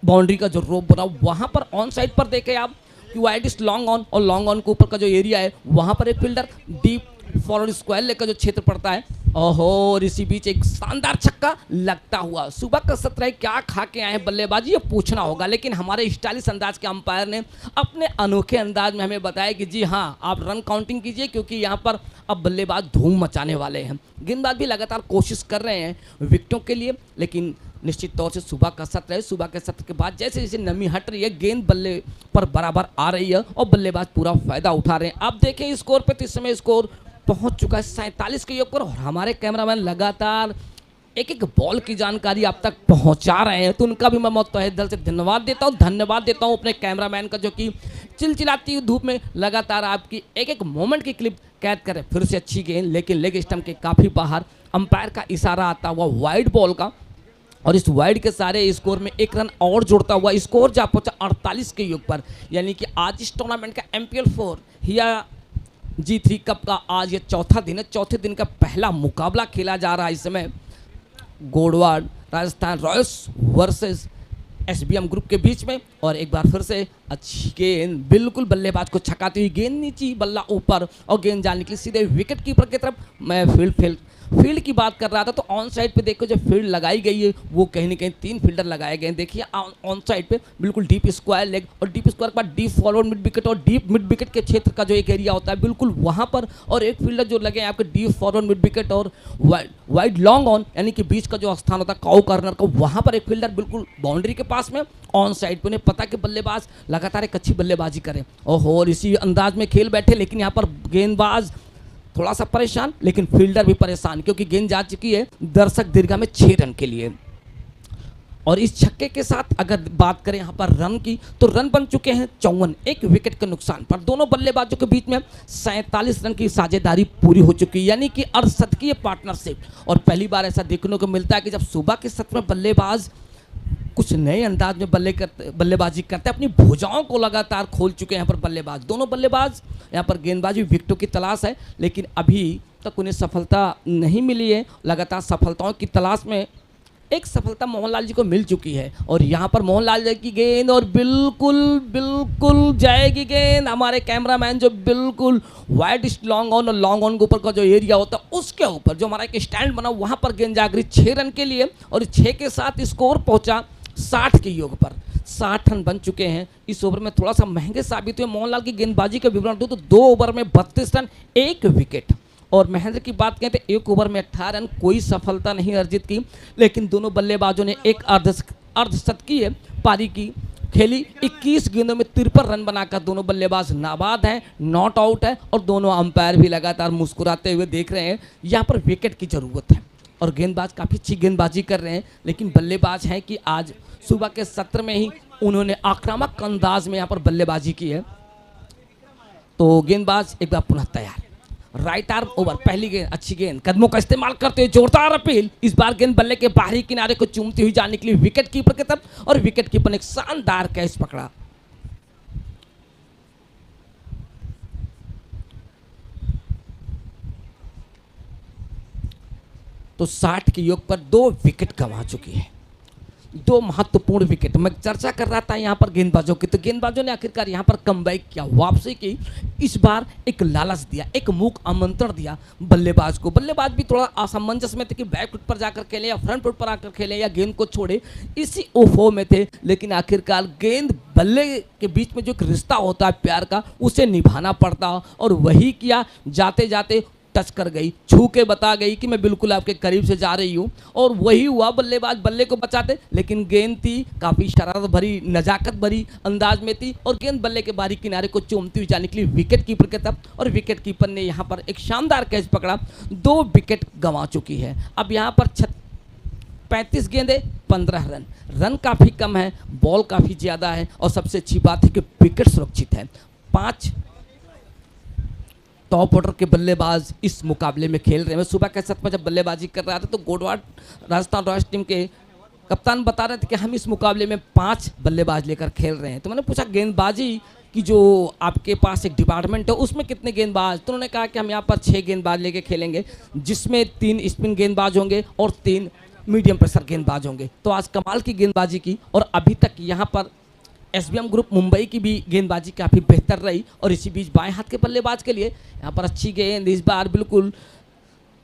बाउंड्री का जो रोप बना वहाँ पर ऑन साइड पर देखें आप कि वाइड इस लॉन्ग ऑन और लॉन्ग ऑन के ऊपर का जो एरिया है वहाँ पर एक फील्डर डीप फॉरवर्ड स्क्वायर लेकर जो क्षेत्र पड़ता है। ओहो, और इसी बीच एक शानदार छक्का लगता हुआ। सुबह का सत्र है, क्या खा के आए हैं बल्लेबाजी ये पूछना होगा, लेकिन हमारे स्टाइलिश अंदाज के अंपायर ने अपने अनोखे अंदाज में हमें बताया कि जी हाँ आप रन काउंटिंग कीजिए क्योंकि यहाँ पर अब बल्लेबाज धूम मचाने वाले हैं। गेंदबाज भी लगातार कोशिश कर रहे हैं विकेटों के लिए, लेकिन निश्चित तौर से सुबह का सत्र है। सुबह के सत्र के बाद जैसे जैसे नमी हट रही है गेंद बल्ले पर बराबर आ रही है और बल्लेबाज पूरा फायदा उठा रहे हैं। आप देखें स्कोर पे तो इस समय स्कोर पहुंच चुका है 47 के योग पर और हमारे कैमरामैन लगातार एक एक बॉल की जानकारी आप तक पहुंचा रहे हैं, तो उनका भी मैं तहे दिल से धन्यवाद देता हूं अपने कैमरामैन का जो कि चिलचिलाती हुई धूप में लगातार आपकी एक एक मोमेंट की क्लिप कैद करे। फिर से अच्छी गेंद लेकिन लेग स्टंप के काफ़ी बाहर, अंपायर का इशारा आता हुआ वाइड बॉल का, और इस वाइड के सारे स्कोर में एक रन और जोड़ता हुआ स्कोर जा पहुंचा 48 के योग पर। यानी कि आज इस टूर्नामेंट का MPL 4 या G3 कप का आज ये चौथा दिन है। चौथे दिन का पहला मुकाबला खेला जा रहा है इस समय Godwad Rajasthan Royals versus SBM group के बीच में। और एक बार फिर से अच्छी गेंद बिल्कुल बल्लेबाज को छकाती हुई, गेंद नीचे बल्ला ऊपर और गेंद जाने के लिए सीधे विकेट कीपर की तरफ। मैं फील्ड की बात कर रहा था तो ऑन साइड पे देखो जो फील्ड लगाई गई है वो कहीं ना कहीं 3 फील्डर लगाए गए हैं। देखिए ऑन साइड पे बिल्कुल डीप स्क्वायर लेग और डीप स्क्वायर के बाद डीप फॉरवर्ड मिड विकेट और डीप मिड विकेट के क्षेत्र का जो एक एरिया होता है बिल्कुल वहाँ पर, और एक फील्डर जो लगे हैं आपके डीप फॉरवर्ड मिड विकेट और वाइड लॉन्ग ऑन यानी कि बीच का जो स्थान होता है काउ कॉर्नर का, वहाँ पर एक फील्डर बिल्कुल बाउंड्री के पास में ऑन साइड पे। उन्हें पता कि बल्लेबाज लगातार एक अच्छी बल्लेबाजी करें और इसी अंदाज में खेल बैठे, लेकिन यहाँ पर गेंदबाज थोड़ा सा परेशान लेकिन फील्डर भी परेशान क्योंकि गेंद जा चुकी है दर्शक दीर्घा में 6 रन के लिए। और इस छक्के के साथ अगर बात करें यहाँ पर रन की तो रन बन चुके हैं 54, 1 विकेट के नुकसान पर। दोनों बल्लेबाजों के बीच में 47 रन की साझेदारी पूरी हो चुकी है, यानी कि अर्धशतकीय पार्टनरशिप। और पहली बार ऐसा देखने को मिलता है कि जब सुबह के सत्र में बल्लेबाज कुछ नए अंदाज में बल्लेबाजी करते हैं, अपनी भुजाओं को लगातार खोल चुके हैं यहाँ पर बल्लेबाज। दोनों बल्लेबाज यहाँ पर गेंदबाजी विकेटों की तलाश है, लेकिन अभी तक उन्हें सफलता नहीं मिली है। लगातार सफलताओं की तलाश में एक सफलता मोहनलाल जी को मिल चुकी है और यहाँ पर मोहनलाल जी की गेंद और बिल्कुल जाएगी गेंद। हमारे कैमरामैन जो बिल्कुल वाइड लॉन्ग ऑन और लॉन्ग ऑन के ऊपर का जो एरिया होता है उसके ऊपर जो हमारा एक स्टैंड बना वहाँ पर गेंद जागरी 6 रन के लिए, और 6 के साथ स्कोर पहुँचा 60 के योग पर। 60 रन बन चुके हैं। इस ओवर में थोड़ा सा महंगे साबित हुए। मोहनलाल की गेंदबाजी का विवरण दूं तो 2 ओवर में 32 रन 1 विकेट, और महेंद्र की बात करें तो 1 ओवर में 18 रन, कोई सफलता नहीं अर्जित की। लेकिन दोनों बल्लेबाजों ने एक अर्धशतकीय पारी की खेली। 21 गेंदों में 53 रन बनाकर दोनों बल्लेबाज नाबाद हैं, नॉट आउट है, और दोनों अंपायर भी लगातार मुस्कुराते हुए देख रहे हैं। यहाँ पर विकेट की ज़रूरत है और गेंदबाज काफ़ी अच्छी गेंदबाजी कर रहे हैं, लेकिन बल्लेबाज हैं कि आज सुबह के सत्र में ही उन्होंने आक्रामक अंदाज में यहाँ पर बल्लेबाजी की है। तो गेंदबाज एक बार पुनः तैयार, राइट आर्म ओवर, पहली गेंद अच्छी गेंद, कदमों का इस्तेमाल करते हुए जोरदार अपील। इस बार गेंद बल्ले के बाहरी किनारे को चूमती हुई जाने के लिए विकेट कीपर की तरफ, और विकेट कीपर ने एक शानदार कैच पकड़ा। तो 60 के योग पर 2 विकेट गंवा चुकी है, 2 महत्वपूर्ण विकेट। मैं चर्चा कर रहा था यहाँ पर गेंदबाजों की, तो गेंदबाजों ने आखिरकार यहाँ पर कमबैक किया, वापसी की। इस बार एक लालच दिया, एक मूक आमंत्रण दिया बल्लेबाज को। बल्लेबाज भी थोड़ा असमंजस में थे कि बैक फुट पर जाकर खेले या फ्रंट फुट पर आकर खेले या गेंद को छोड़े, इसी ओफो में थे। लेकिन आखिरकार गेंद बल्ले के बीच में जो एक रिश्ता होता है प्यार का, उसे निभाना पड़ता, और वही किया। जाते जाते टच कर गई, छू के बता गई कि मैं बिल्कुल आपके करीब से जा रही हूँ, और वही हुआ। बल्लेबाज बल्ले को बचाते, लेकिन गेंद थी काफ़ी शरारत भरी, नजाकत भरी अंदाज में थी, और गेंद बल्ले के बाहरी किनारे को चूमती हुई जाने के लिए विकेट कीपर के तरफ, और विकेट कीपर ने यहाँ पर एक शानदार कैच पकड़ा। 2 विकेट गंवा चुकी है। अब यहाँ पर 35 गेंदें 15 रन, रन काफ़ी कम है, बॉल काफ़ी ज़्यादा है, और सबसे अच्छी बात है कि विकेट सुरक्षित है। टॉप ऑर्डर के बल्लेबाज इस मुकाबले में खेल रहे हैं। मैं सुबह के साथ में जब बल्लेबाजी कर रहा था तो गोडवाड राजस्थान रॉयल्स टीम के कप्तान बता रहे थे कि हम इस मुकाबले में 5 बल्लेबाज लेकर खेल रहे हैं। तो मैंने पूछा गेंदबाजी की जो आपके पास एक डिपार्टमेंट है उसमें कितने गेंदबाज, तो उन्होंने कहा कि हम यहाँ पर 6 गेंदबाज लेके खेलेंगे, जिसमें 3 स्पिन गेंदबाज होंगे और 3 मीडियम प्रेशर गेंदबाज होंगे। तो आज कमाल की गेंदबाजी की और अभी तक यहाँ पर एसबीएम ग्रुप मुंबई की भी गेंदबाजी काफ़ी बेहतर रही। और इसी बीच बाएं हाथ के बल्लेबाज के लिए यहाँ पर अच्छी गेंद, इस बार बिल्कुल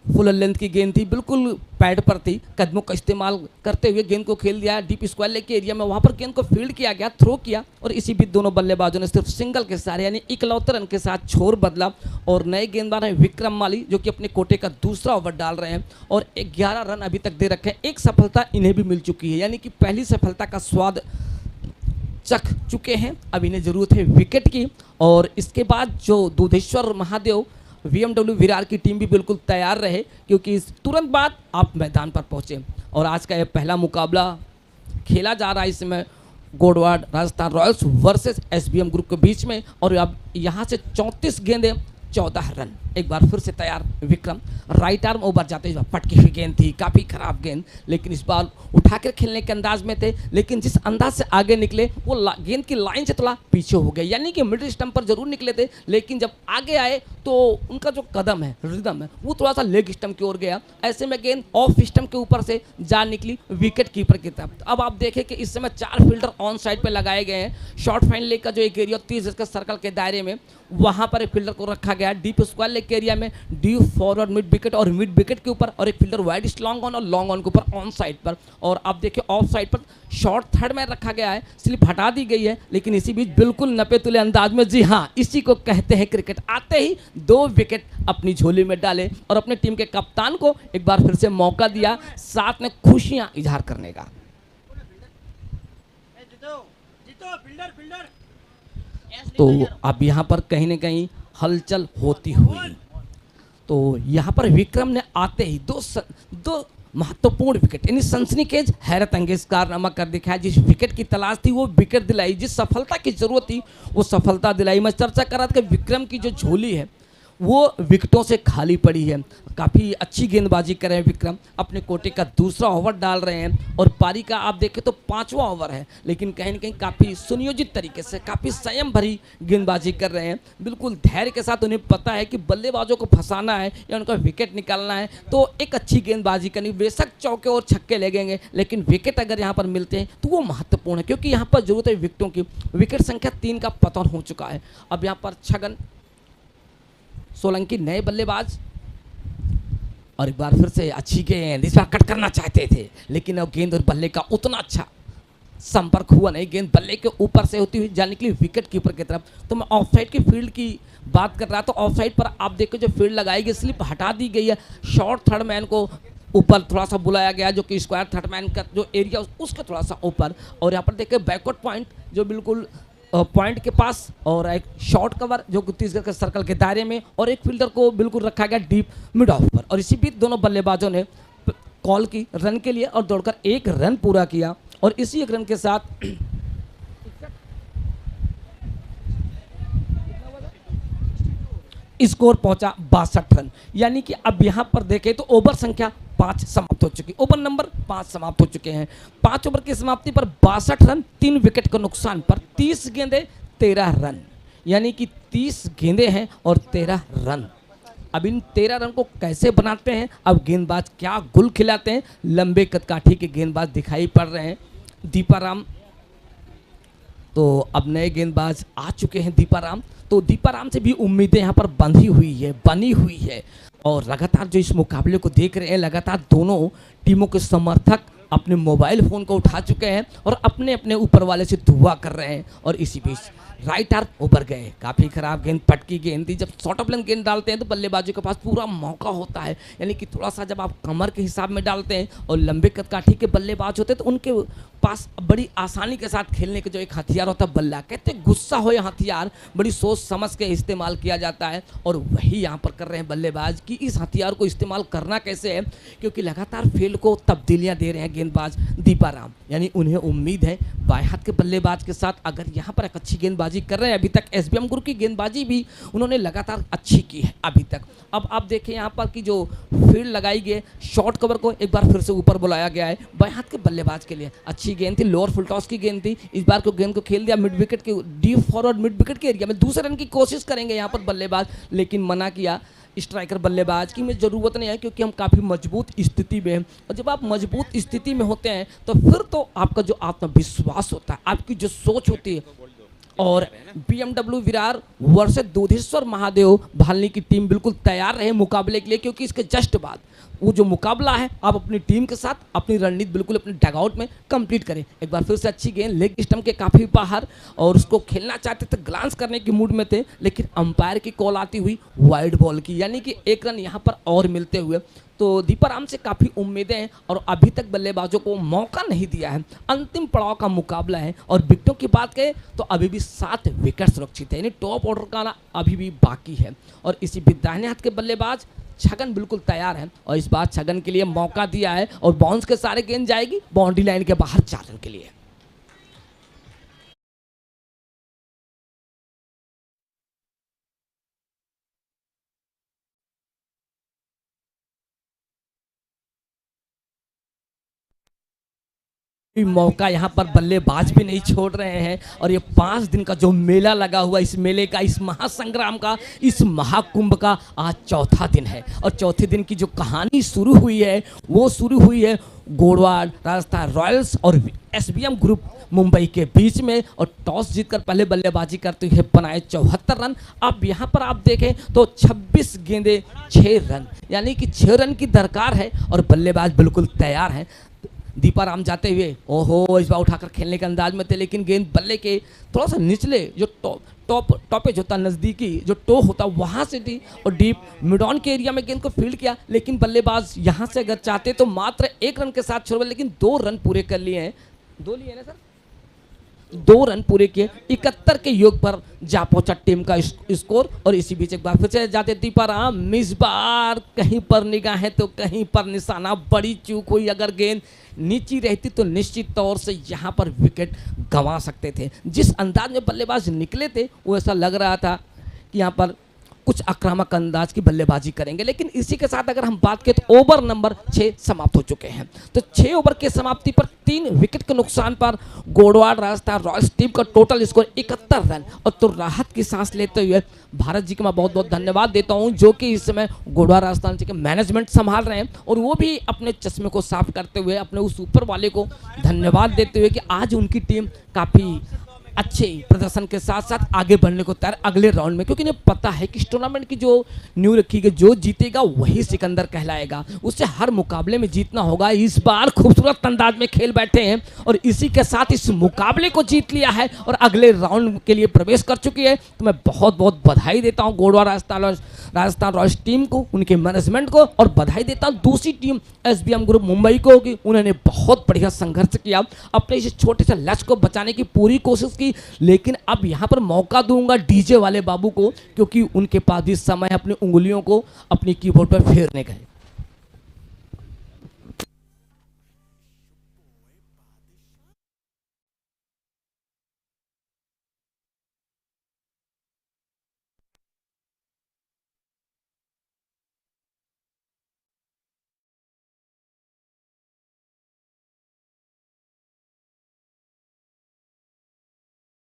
फुल लेंथ की गेंद थी, बिल्कुल पैड पर थी, कदमों का इस्तेमाल करते हुए गेंद को खेल दिया डीप स्क्वायर लेग के एरिया में, वहाँ पर गेंद को फील्ड किया गया, थ्रो किया और इसी बीच दोनों बल्लेबाजों ने सिर्फ सिंगल के साथ यानी इकलौते रन के साथ छोर बदला। और नए गेंदबाज हैं विक्रम माली जो कि अपने कोटे का दूसरा ओवर डाल रहे हैं और 11 रन अभी तक दे रखे हैं। एक सफलता इन्हें भी मिल चुकी है, यानी कि पहली सफलता का स्वाद चख चुके हैं। अब इन्हें जरूरत है विकेट की। और इसके बाद जो दुधेश्वर महादेव VMW विरार की टीम भी बिल्कुल तैयार रहे, क्योंकि इस तुरंत बाद आप मैदान पर पहुंचे और आज का यह पहला मुकाबला खेला जा रहा है इस समय Godwad Rajasthan Royals versus SBM group के बीच में। और अब यहाँ से 34 गेंदें 14 रन। एक बार फिर से तैयार विक्रम, राइट आर्म ओवर जाते हुए पटकी हुई गेंद थी, काफ़ी खराब गेंद, लेकिन इस बार उठाकर खेलने के अंदाज में थे, लेकिन जिस अंदाज से आगे निकले वो गेंद की लाइन से थोड़ा पीछे हो गए, यानी कि मिडिल स्टंप पर जरूर निकले थे, लेकिन जब आगे आए तो उनका जो कदम है, रिदम है, वो थोड़ा सा लेग स्टंप की ओर गया। ऐसे में गेंद ऑफ स्टंप के ऊपर से जा निकली विकेट कीपर की तरफ। अब आप देखें कि इस समय 4 फील्डर ऑन साइड पर लगाए गए हैं। शॉर्ट फाइन लेग का जो एक एरिया 30 गज का सर्कल के दायरे में, वहाँ पर एक फील्डर को रखा गया। डीप स्क्वायर लेग के एरिया में डीप फॉरवर्ड मिड विकेट और मिड विकेट के ऊपर, और एक फील्डर वाइड लॉन्ग ऑन और लॉन्ग ऑन के ऊपर ऑन साइड पर। और आप देखिए ऑफ साइड पर शॉर्ट थर्ड में रखा गया है, स्लिप हटा दी गई है, लेकिन इसी बीच बिल्कुल नपे तुले अंदाज में, जी हाँ इसी को कहते हैं क्रिकेट, आते ही 2 विकेट अपनी झोली में डाले और अपने टीम के कप्तान को एक बार फिर से मौका दिया, साथ में खुशियां इजहार करने का। तो अब यहाँ पर कहीं ना कहीं हलचल होती हुई, तो यहाँ पर विक्रम ने आते ही दो महत्वपूर्ण विकेट यानी सनसनीखेज हैरत अंगेज कारनामा कर दिखाया। जिस विकेट की तलाश थी वो विकेट दिलाई, जिस सफलता की जरूरत थी वो सफलता दिलाई। मैं चर्चा कर रहा था कि विक्रम की जो झोली है वो विकेटों से खाली पड़ी है। काफ़ी अच्छी गेंदबाजी कर रहे हैं विक्रम, अपने कोटे का दूसरा ओवर डाल रहे हैं और पारी का आप देखें तो 5वां ओवर है, लेकिन कहीं ना कहीं काफ़ी सुनियोजित तरीके से, काफ़ी संयम भरी गेंदबाजी कर रहे हैं। बिल्कुल धैर्य के साथ उन्हें पता है कि बल्लेबाजों को फंसाना है या उनका विकेट निकालना है तो एक अच्छी गेंदबाजी करनी। बेशक चौके और छक्के लगेंगे, लेकिन विकेट अगर यहाँ पर मिलते हैं तो वो महत्वपूर्ण है, क्योंकि यहाँ पर जरूरत है विकेटों की। विकेट संख्या 3 का पतन हो चुका है। अब यहाँ पर छगन सोलंकी नए बल्लेबाज, और एक बार फिर से अच्छी गेंद, इस बार कट करना चाहते थे लेकिन अब गेंद और बल्ले का उतना अच्छा संपर्क हुआ नहीं। गेंद बल्ले के ऊपर से होती हुई जा निकली विकेट कीपर की तरफ। तो मैं ऑफ साइड की फील्ड की बात कर रहा था। ऑफ साइड पर आप देखो जो फील्ड लगाई गई, स्लिप हटा दी गई है। शॉर्ट थर्ड मैन को ऊपर थोड़ा सा बुलाया गया, जो कि स्क्वायर थर्ड मैन का जो एरिया उसके थोड़ा सा ऊपर। और यहाँ पर देखिए बैकवर्ड पॉइंट जो बिल्कुल पॉइंट के पास, और एक शॉर्ट कवर जो 30 गज के सर्कल के दायरे में, और एक फील्डर को बिल्कुल रखा गया डीप मिड ऑफ पर। और इसी बीच दोनों बल्लेबाजों ने कॉल की रन के लिए और दौड़कर 1 रन पूरा किया। और इसी 1 रन के साथ स्कोर पहुंचा 62 रन। यानी कि अब यहां पर देखें तो ओवर संख्या 5 समाप्त हो चुकी, ओवर नंबर 5 समाप्त हो चुके हैं। 5 ओवर की समाप्ति पर 62 रन, 3 विकेट के नुकसान पर 30 गेंदें 13 रन, यानी कि 30 गेंदें हैं और 13 रन। अब इन 13 रन को कैसे बनाते हैं, अब गेंदबाज क्या गुल खिलाते हैं। लंबे कदकाठी के गेंदबाज दिखाई पड़ रहे हैं। दीपाराम, तो अब नए गेंदबाज आ चुके हैं दीपाराम। तो दीपाराम से भी उम्मीदें यहाँ पर बनी हुई है। और लगातार जो इस मुकाबले को देख रहे हैं, लगातार दोनों टीमों के समर्थक अपने मोबाइल फ़ोन को उठा चुके हैं और अपने अपने ऊपर वाले से दुआ कर रहे हैं। और इसी बीच राइट आर्म उभर गए, काफ़ी खराब गेंद, पटकी गेंद थी। जब शॉर्ट ऑफ लेंथ गेंद डालते हैं तो बल्लेबाजों के पास पूरा मौका होता है, यानी कि थोड़ा सा जब आप कमर के हिसाब में डालते हैं और लंबे कदकाठी के बल्लेबाज होते हैं तो उनके पास बड़ी आसानी के साथ खेलने के जो एक हथियार होता है बल्ला, कहते हैं गुस्सा हो या हथियार बड़ी सोच समझ के इस्तेमाल किया जाता है, और वही यहाँ पर कर रहे हैं बल्लेबाज कि इस हथियार को इस्तेमाल करना कैसे है, क्योंकि लगातार फील्ड को तब्दीलियाँ दे रहे हैं गेंदबाज दीपाराम। यानी उन्हें उम्मीद है बाएं हाथ के बल्लेबाज के साथ अगर यहाँ पर एक अच्छी गेंदबाजी कर रहे हैं, अभी तक एसबीएम ग्रुप की गेंदबाजी भी उन्होंने लगातार अच्छी की है अभी तक। अब आप देखें यहाँ पर कि जो फील्ड लगाई गई शॉर्ट कवर को एक बार फिर से ऊपर बुलाया गया है बाएं हाथ के बल्लेबाज के लिए। अच्छी गेंद थी, लोअर फुल टॉस की गेंद थी, इस बार को गेंद को खेल दिया मिड विकेट के डीप फॉरवर्ड मिड विकेट के एरिया में। दूसरे रन की कोशिश करेंगे यहाँ पर बल्लेबाज, लेकिन मना किया स्ट्राइकर बल्लेबाज की में ज़रूरत नहीं है क्योंकि हम काफ़ी मजबूत स्थिति में हैं। और जब आप मजबूत स्थिति में होते हैं तो फिर तो आपका जो आत्मविश्वास होता है, आपकी जो सोच होती है, और बीएमडब्ल्यू विरार वर्सेस दुधेश्वर महादेव भालनी की टीम बिल्कुल तैयार रहे मुकाबले के लिए, क्योंकि इसके जस्ट बाद वो जो मुकाबला है आप अपनी टीम के साथ अपनी रणनीति बिल्कुल अपने डगआउट में कंप्लीट करें। एक बार फिर से अच्छी गेंद लेग स्टंप के काफ़ी बाहर, और उसको खेलना चाहते थे, ग्लांस करने की मूड में थे, लेकिन अंपायर की कॉल आती हुई वाइड बॉल की, यानी कि एक रन यहाँ पर और मिलते हुए। तो दीपाराम से काफ़ी उम्मीदें हैं और अभी तक बल्लेबाजों को मौका नहीं दिया है। अंतिम पड़ाव का मुकाबला है और विकेटों की बात करें तो अभी भी 7 विकेट सुरक्षित है, यानी टॉप ऑर्डर का आना अभी भी बाकी है। और इसी बीच दाहिने हाथ के बल्लेबाज छगन बिल्कुल तैयार है, और इस बार छगन के लिए मौका दिया है और बाउंस के सारे गेंद जाएगी बाउंड्री लाइन के बाहर 4 रन के लिए। मौका यहाँ पर बल्लेबाज भी नहीं छोड़ रहे हैं, और ये 5 दिन का जो मेला लगा हुआ, इस मेले का, इस महासंग्राम का, इस महाकुंभ का आज चौथा दिन है। और चौथे दिन की जो कहानी शुरू हुई है वो शुरू हुई है गोड़वाड़ राजस्थान रॉयल्स और एसबीएम ग्रुप मुंबई के बीच में, और टॉस जीतकर पहले बल्लेबाजी करते हुए बनाए 74 रन। अब यहाँ पर आप देखें तो 26 गेंदे 6 रन, यानी कि 6 रन की दरकार है और बल्लेबाज बिल्कुल तैयार हैं। दीपाराम जाते हुए ओहो इस बार उठाकर खेलने के अंदाज में थे, लेकिन गेंद बल्ले के थोड़ा सा निचले जो टॉपेज होता, नज़दीकी जो टो होता वहाँ से थी, और डीप मिड ऑन के एरिया में गेंद को फील्ड किया, लेकिन बल्लेबाज यहाँ से अगर चाहते तो मात्र 1 रन के साथ छोड़, लेकिन 2 रन पूरे कर लिए हैं। 2 लिए ना सर, 2 रन पूरे किए, 71 के योग पर जा पहुंचा टीम का स्कोर। और इसी बीच एक बार फिर से जाते दीपाराम, इस बार कहीं पर निगाहें तो कहीं पर निशाना, बड़ी चूक हुई। अगर गेंद नीची रहती तो निश्चित तौर से यहाँ पर विकेट गंवा सकते थे। जिस अंदाज में बल्लेबाज निकले थे वो ऐसा लग रहा था कि यहाँ पर कुछ आक्रामक अंदाज की बल्लेबाजी करेंगे, लेकिन इसी के साथ अगर हम बात करें तो ओवर नंबर 6 समाप्त हो चुके हैं। तो 6 ओवर के समाप्ति पर 3 विकेट के नुकसान पर गोड़वाड़ राजस्थान रॉयल्स टीम का टोटल स्कोर 71 रन। और तो राहत की सांस लेते हुए भारत जी को मैं बहुत बहुत धन्यवाद देता हूं, जो कि इस समय गोड़वाड़ राजस्थान जी के मैनेजमेंट संभाल रहे हैं, और वो भी अपने चश्मे को साफ करते हुए अपने उस ऊपर वाले को धन्यवाद देते हुए कि आज उनकी टीम काफ़ी अच्छे प्रदर्शन के साथ साथ आगे बढ़ने को तैयार अगले राउंड में, क्योंकि इन्हें पता है कि इस टूर्नामेंट की जो न्यू रखी गई, जो जीतेगा वही सिकंदर कहलाएगा, उससे हर मुकाबले में जीतना होगा। इस बार खूबसूरत अंदाज में खेल बैठे हैं और इसी के साथ इस मुकाबले को जीत लिया है और अगले राउंड के लिए प्रवेश कर चुकी है। तो मैं बहुत बहुत बधाई देता हूँ गोड़वाड़ राजस्थान रॉयल्स टीम को, उनके मैनेजमेंट को, और बधाई देता हूँ दूसरी टीम एसबीएम ग्रुप मुंबई को कि उन्होंने बहुत बढ़िया संघर्ष किया, अपने इस छोटे से लक्ष्य को बचाने की पूरी कोशिश की। लेकिन अब यहाँ पर मौका दूंगा डीजे वाले बाबू को, क्योंकि उनके पास भी समय अपनी उंगलियों को अपनी कीबोर्ड पर फेरने का है।